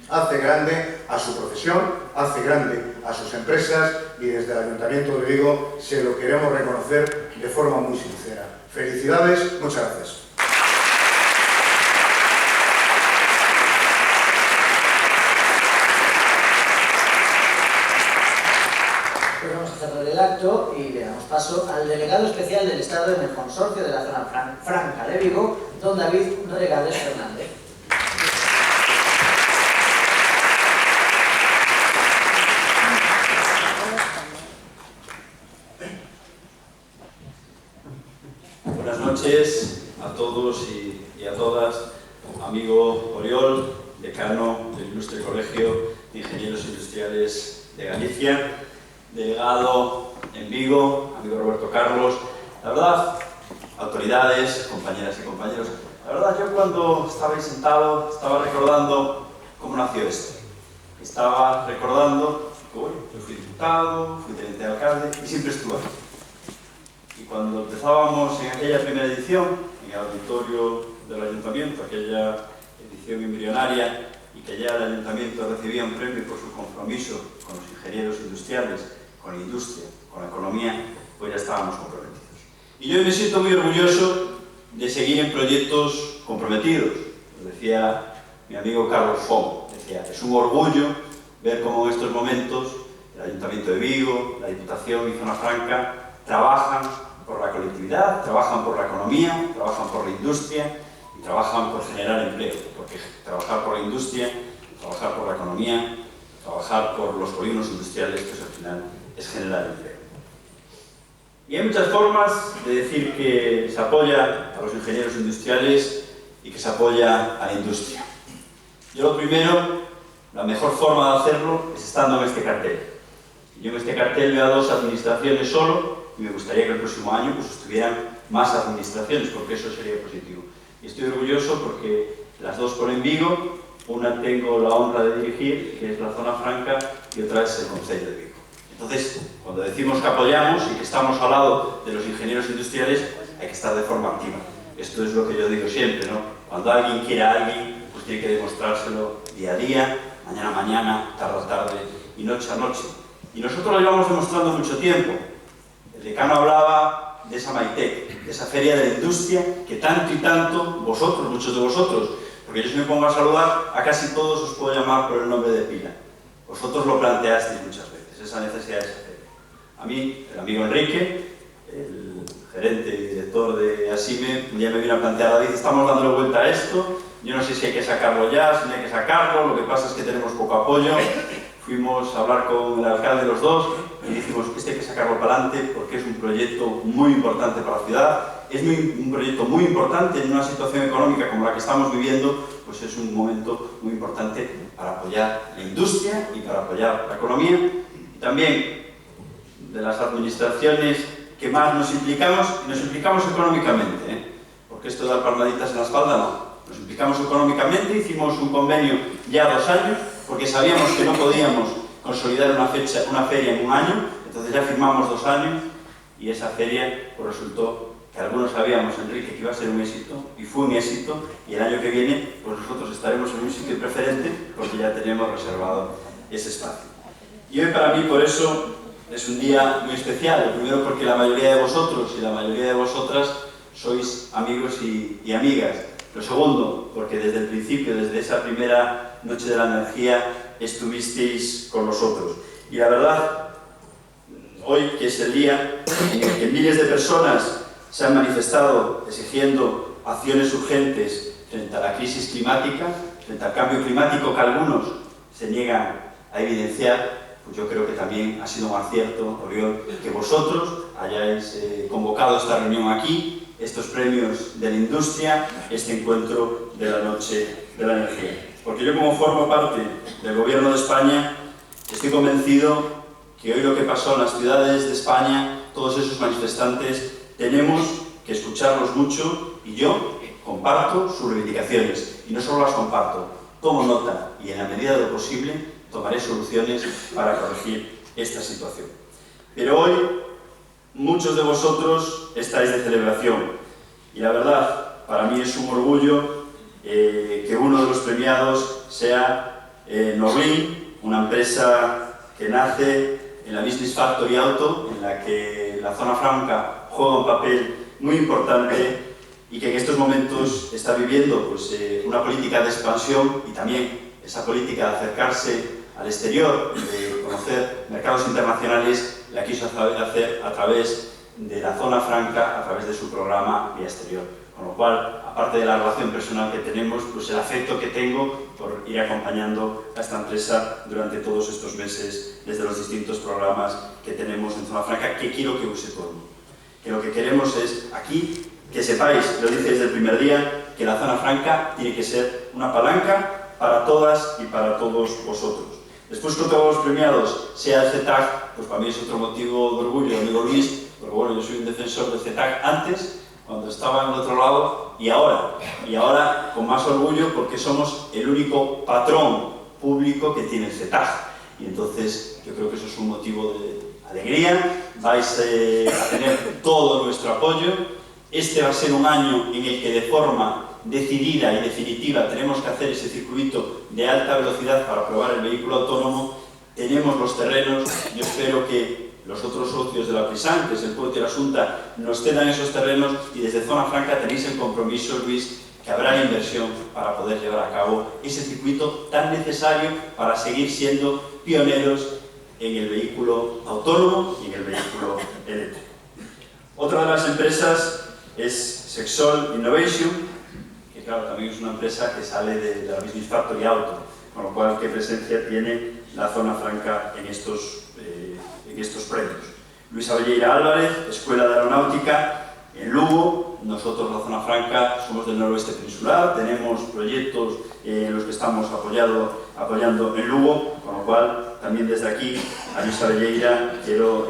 hace grande a su profesión, hace grande a sus empresas, y desde el Ayuntamiento de Vigo se lo queremos reconocer de forma muy sincera. Felicidades, muchas gracias. Pues vamos a cerrar el acto y le damos paso al delegado especial del Estado en el consorcio de la Zona Franca de Vigo, don David Regales Fernández. Buenas noches a todos y a todas. Amigo Oriol, decano del Ilustre Colegio de Ingenieros Industriales de Galicia, delegado en Vigo, amigo Roberto Carlos. La verdad, autoridades, compañeras y compañeros, la verdad, yo cuando estaba ahí sentado estaba recordando cómo nació esto. Estaba recordando que bueno, yo fui diputado, fui teniente de alcalde y siempre estuve aquí. Y cuando empezábamos en aquella primera edición, en el auditorio del Ayuntamiento, aquella edición embrionaria, y que ya el Ayuntamiento recibía un premio por su compromiso con los ingenieros industriales, con la industria, con la economía, pues ya estábamos comprometidos. Y yo me siento muy orgulloso de seguir en proyectos comprometidos. Lo decía mi amigo Carlos Fong, decía, es un orgullo ver cómo en estos momentos el Ayuntamiento de Vigo, la Diputación y Zona Franca trabajan por la colectividad, trabajan por la economía, trabajan por la industria y trabajan por generar empleo, porque trabajar por la industria, trabajar por la economía, trabajar por los polígonos industriales, pues al final es generar empleo. Y hay muchas formas de decir que se apoya a los ingenieros industriales y que se apoya a la industria. Yo lo primero, la mejor forma de hacerlo es estando en este cartel. Yo en este cartel veo a 2 administraciones solo y me gustaría que el próximo año pues, estuvieran más administraciones, porque eso sería positivo. Y estoy orgulloso porque las 2 ponen Vigo, una tengo la honra de dirigir, que es la Zona Franca, y otra es el Concello de Vigo. Entonces, cuando decimos que apoyamos y que estamos al lado de los ingenieros industriales, hay que estar de forma activa. Esto es lo que yo digo siempre, ¿no? Cuando alguien quiere a alguien, pues tiene que demostrárselo día a día, mañana a mañana, tarde a tarde y noche a noche. Y nosotros lo llevamos demostrando mucho tiempo. El decano hablaba de esa Maitec, de esa feria de la industria, que tanto y tanto vosotros, muchos de vosotros, porque yo si me pongo a saludar, a casi todos os puedo llamar por el nombre de pila. Vosotros lo planteasteis muchas veces, esa necesidad de esa feria. A mí, el amigo Enrique, el gerente y director de Asime, un día me vino a plantear: David, estamos dándole vuelta a esto, yo no sé si hay que sacarlo ya, si no hay que sacarlo, lo que pasa es que tenemos poco apoyo. Fuimos a hablar con el alcalde los 2 y dijimos que hay que sacarlo para adelante porque es un proyecto muy importante para la ciudad, es un proyecto muy importante en una situación económica como la que estamos viviendo, pues es un momento muy importante para apoyar la industria y para apoyar la economía. Y también de las administraciones que más nos implicamos económicamente, porque esto de dar palmaditas en la espalda no, nos implicamos económicamente, hicimos un convenio ya 2 años, porque sabíamos que no podíamos consolidar una feria en un año, entonces ya firmamos 2 años y esa feria pues resultó que algunos sabíamos, Enrique, que iba a ser un éxito y fue un éxito, y el año que viene pues nosotros estaremos en un sitio preferente porque ya tenemos reservado ese espacio. Y hoy para mí por eso es un día muy especial, el primero porque la mayoría de vosotros y la mayoría de vosotras sois amigos y amigas. Lo segundo, porque desde el principio, desde esa primera noche de la energía, estuvisteis con nosotros. Y la verdad, hoy, que es el día en el que miles de personas se han manifestado exigiendo acciones urgentes frente a la crisis climática, frente al cambio climático que algunos se niegan a evidenciar, pues yo creo que también ha sido un acierto, Oriol, que vosotros hayáis convocado esta reunión aquí, estos premios de la industria, este encuentro de la Noche de la Energía. Porque yo, como formo parte del Gobierno de España, estoy convencido que hoy lo que pasó en las ciudades de España, todos esos manifestantes, tenemos que escucharlos mucho, y yo comparto sus reivindicaciones. Y no solo las comparto, tomo nota y en la medida de lo posible tomaré soluciones para corregir esta situación. Pero hoy muchos de vosotros estáis de celebración y la verdad, para mí es un orgullo que uno de los premiados sea Norlin, una empresa que nace en la Business Factory Auto, en la que la Zona Franca juega un papel muy importante y que en estos momentos está viviendo pues, una política de expansión y también esa política de acercarse al exterior, de conocer mercados internacionales, la quiso hacer a través de la Zona Franca, a través de su programa Vía Exterior. Con lo cual, aparte de la relación personal que tenemos, pues el afecto que tengo por ir acompañando a esta empresa durante todos estos meses, desde los distintos programas que tenemos en Zona Franca, que quiero que use todo. Que lo que queremos es, aquí, que sepáis, lo dice desde el primer día, que la Zona Franca tiene que ser una palanca para todas y para todos vosotros. Después que todos los premiados sea el CETAC, pues para mí es otro motivo de orgullo, amigo Luis, porque bueno, yo soy un defensor del CETAC antes, cuando estaba en el otro lado, y ahora con más orgullo porque somos el único patrón público que tiene el CETAC. Y entonces yo creo que eso es un motivo de alegría, vais a tener todo nuestro apoyo. Este va a ser un año en el que de forma decidida y definitiva tenemos que hacer ese circuito de alta velocidad para probar el vehículo autónomo. Tenemos los terrenos, yo espero que los otros socios de la Prisan, que es el Puerto y la Xunta, nos cedan esos terrenos y desde Zona Franca tenéis el compromiso, Luis, que habrá inversión para poder llevar a cabo ese circuito tan necesario para seguir siendo pioneros en el vehículo autónomo y en el vehículo eléctrico. Otra de las empresas es Sexol Innovation, que claro, también es una empresa que sale de la Business Factory Auto, con lo cual qué presencia tiene la zona franca en estos premios. Luis Abelleira Álvarez, Escuela de Aeronáutica, en Lugo. Nosotros, la zona franca, somos del noroeste peninsular, tenemos proyectos en los que estamos apoyando en Lugo, con lo cual también desde aquí a Luis Abelleira quiero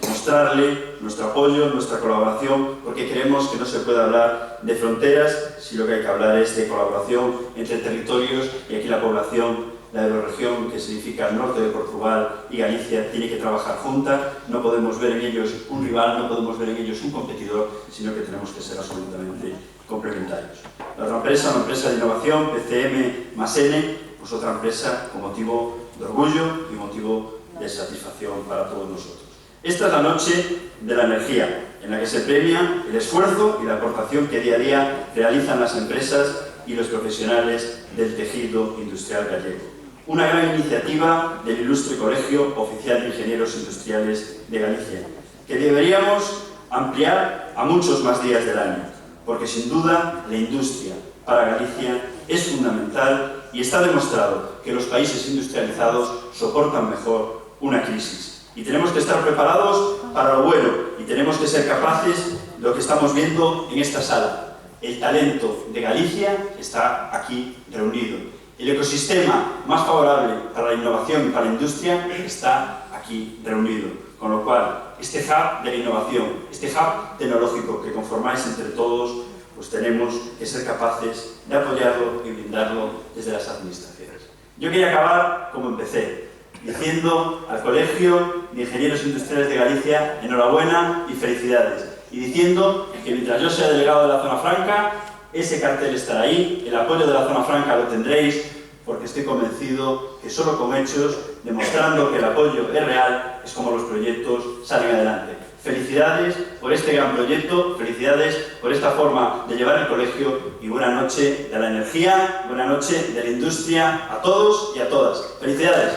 mostrarle nuestro apoyo, nuestra colaboración, porque creemos que no se puede hablar de fronteras, si lo que hay que hablar es de colaboración entre territorios, y aquí la población, la euroregión, que significa el norte de Portugal y Galicia, tiene que trabajar junta. No podemos ver en ellos un rival, no podemos ver en ellos un competidor, sino que tenemos que ser absolutamente complementarios. La otra empresa, una empresa de innovación, PCM más N, pues otra empresa con motivo de orgullo y motivo de satisfacción para todos nosotros. Esta es la noche de la energía, en la que se premia el esfuerzo y la aportación que día a día realizan las empresas y los profesionales del tejido industrial gallego. Una gran iniciativa del ilustre Colegio Oficial de Ingenieros Industriales de Galicia, que deberíamos ampliar a muchos más días del año, porque sin duda la industria para Galicia es fundamental y está demostrado que los países industrializados soportan mejor una crisis. Y tenemos que estar preparados para lo bueno y tenemos que ser capaces de lo que estamos viendo en esta sala. El talento de Galicia está aquí reunido. El ecosistema más favorable para la innovación y para la industria está aquí reunido. Con lo cual, este hub de la innovación, este hub tecnológico que conformáis entre todos, pues tenemos que ser capaces de apoyarlo y brindarlo desde las administraciones. Yo quería acabar como empecé, diciendo al Colegio de Ingenieros Industriales de Galicia enhorabuena y felicidades, y diciendo que mientras yo sea delegado de la zona franca, ese cartel estará ahí, el apoyo de la zona franca lo tendréis, porque estoy convencido que solo con hechos, demostrando que el apoyo es real, es como los proyectos salen adelante. Felicidades por este gran proyecto, felicidades por esta forma de llevar el colegio y buena noche de la energía, buena noche de la industria a todos y a todas. ¡Felicidades!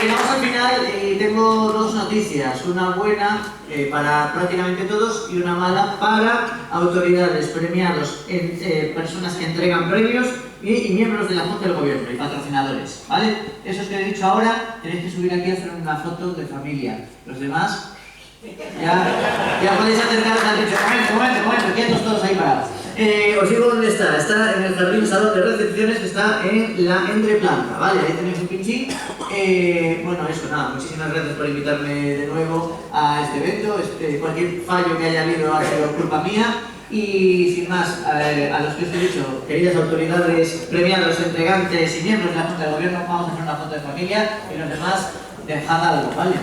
Llegamos al final y tengo dos noticias, una buena para prácticamente todos y una mala para autoridades, premiados, personas que entregan premios y miembros de la Junta del Gobierno y patrocinadores, ¿vale? Esos que he dicho ahora tenéis que subir aquí a hacer una foto de familia. Los demás ya podéis acercaros al dicho. Momento, quietos todos ahí parados. Os digo dónde está. Está en el jardín salón de recepciones, que está en la entreplanta, ¿vale? Ahí tenéis un pinchín. Bueno, eso, nada, muchísimas gracias por invitarme de nuevo a este evento. Cualquier fallo que haya habido ha sido culpa mía. Y sin más, a los que os he dicho, queridas autoridades, premiados, entregantes y miembros de la Junta de Gobierno, vamos a hacer una foto de familia y los demás, dejad algo, ¿vale?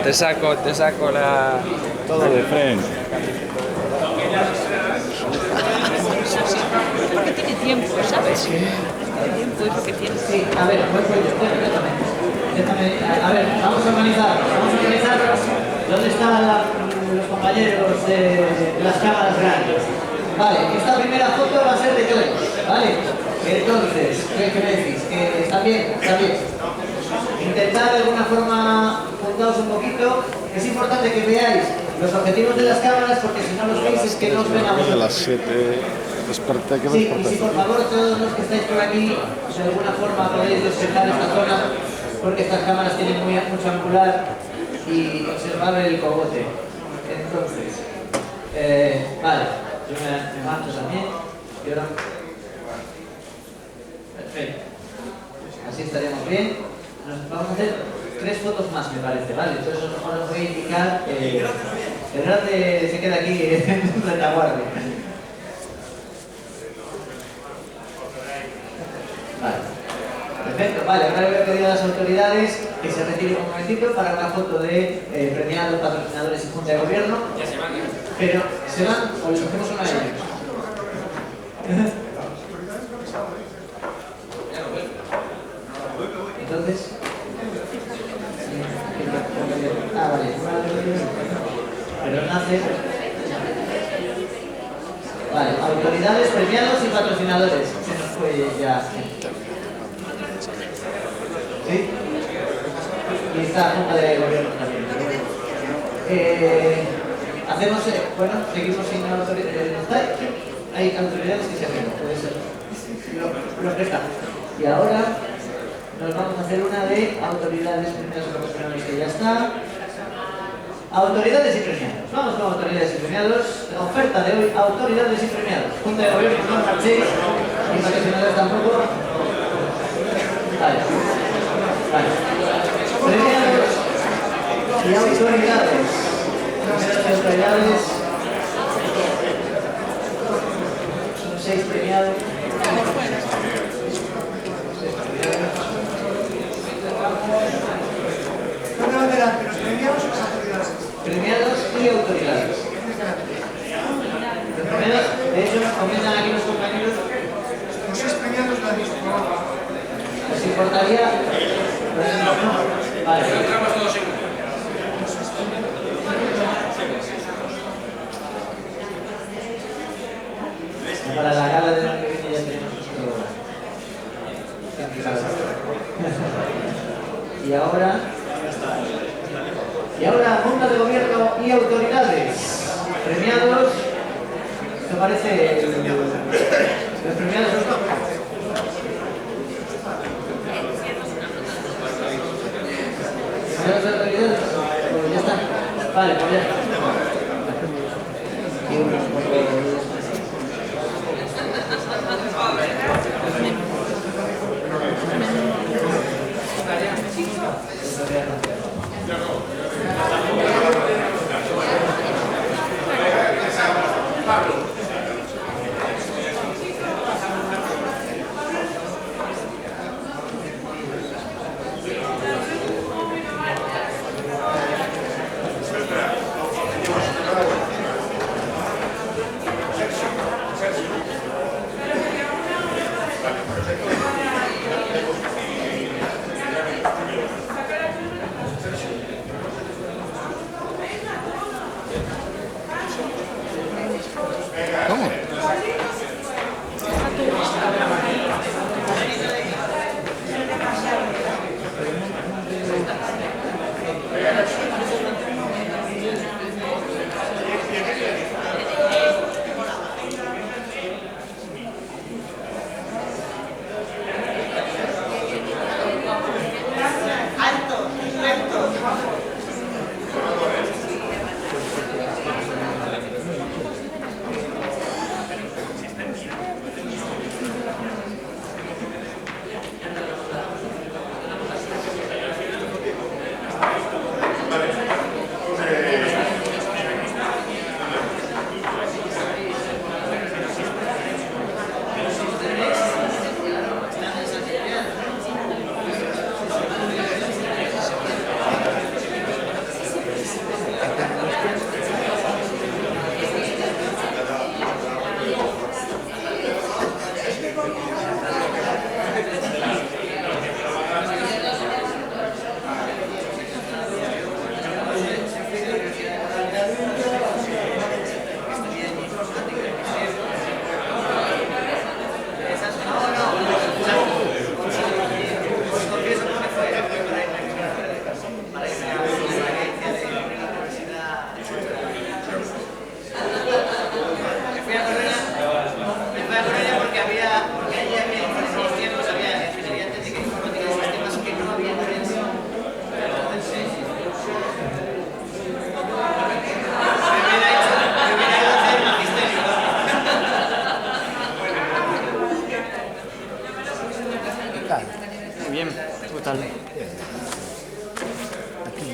Te saco todo de frente. tiempo, ¿sabes? El tiempo es lo que tiene. Sí, a ver, déjame, a ver, vamos a organizar dónde están los compañeros de las cámaras grandes. Vale, esta primera foto va a ser de todos, ¿vale? Entonces, ¿qué me decís? ¿Que está bien? Está bien. Intentad de alguna forma juntaos un poquito. Es importante que veáis los objetivos de las cámaras porque si no los veis es que no os ven a vosotros. De las 7 desperté, que sí, y si por favor todos los que estáis por aquí de alguna forma podéis despejar esta zona porque estas cámaras tienen mucho angular y observar el cogote. Entonces, vale, yo me marcho también y ahora... Perfecto. Así estaremos bien. Vamos a hacer 3 fotos más, me parece, ¿vale? Entonces os voy a indicar el grande se queda aquí en retaguardia. Vale. Perfecto, vale, ahora le voy a pedir a las autoridades que se retiren un momentito para una foto de premiados, patrocinadores y junta de gobierno. Ya se van. Pero, ¿se van o les hacemos una de ellos? Entonces... Ah, vale. Pero nace... Vale, autoridades, premiados y patrocinadores. Se nos fue ya... ¿Sí? Y está Junta de Gobierno también. Hacemos... bueno, seguimos sin autoridades. Hay autoridades que se ven, puede ser. Lo que está. Y ahora... nos vamos a hacer una de autoridades, premiados y profesionales que ya está. Autoridades y premiados. Vamos con autoridades y premiados. Oferta de hoy, autoridades y premiados. Junta de Gobierno, no marchéis. Y patrocinadores tampoco. Vale. Vale. Premiados y autoridades. Premiados y autoridades. Son 6 premiados. Premiados y autoridades. Los premiados, de hecho, nos comentan aquí los compañeros. Los 6 premiados la misma. ¿Os importaría? Vale. Entramos todos en uno. Para la gala del año que viene ya tenemos Y ahora, Junta de Gobierno y autoridades. Premiados. ¿Qué parece? Los premiados. ¿Premiados de autoridades? Pues ya está. Vale, pues ya está. Y unos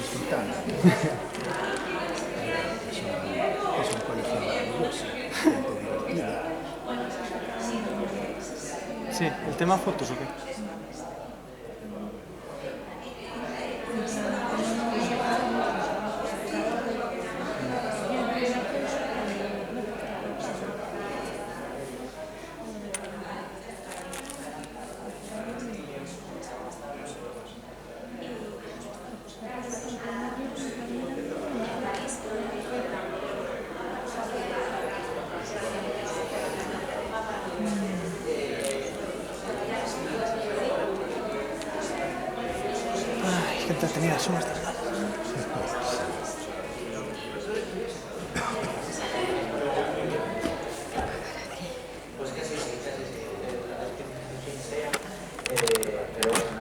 disfrutando. Es un colegio maravilloso, gente divertida. Sí, ¿el tema fotos o qué? Ay, qué entretenidas son estas.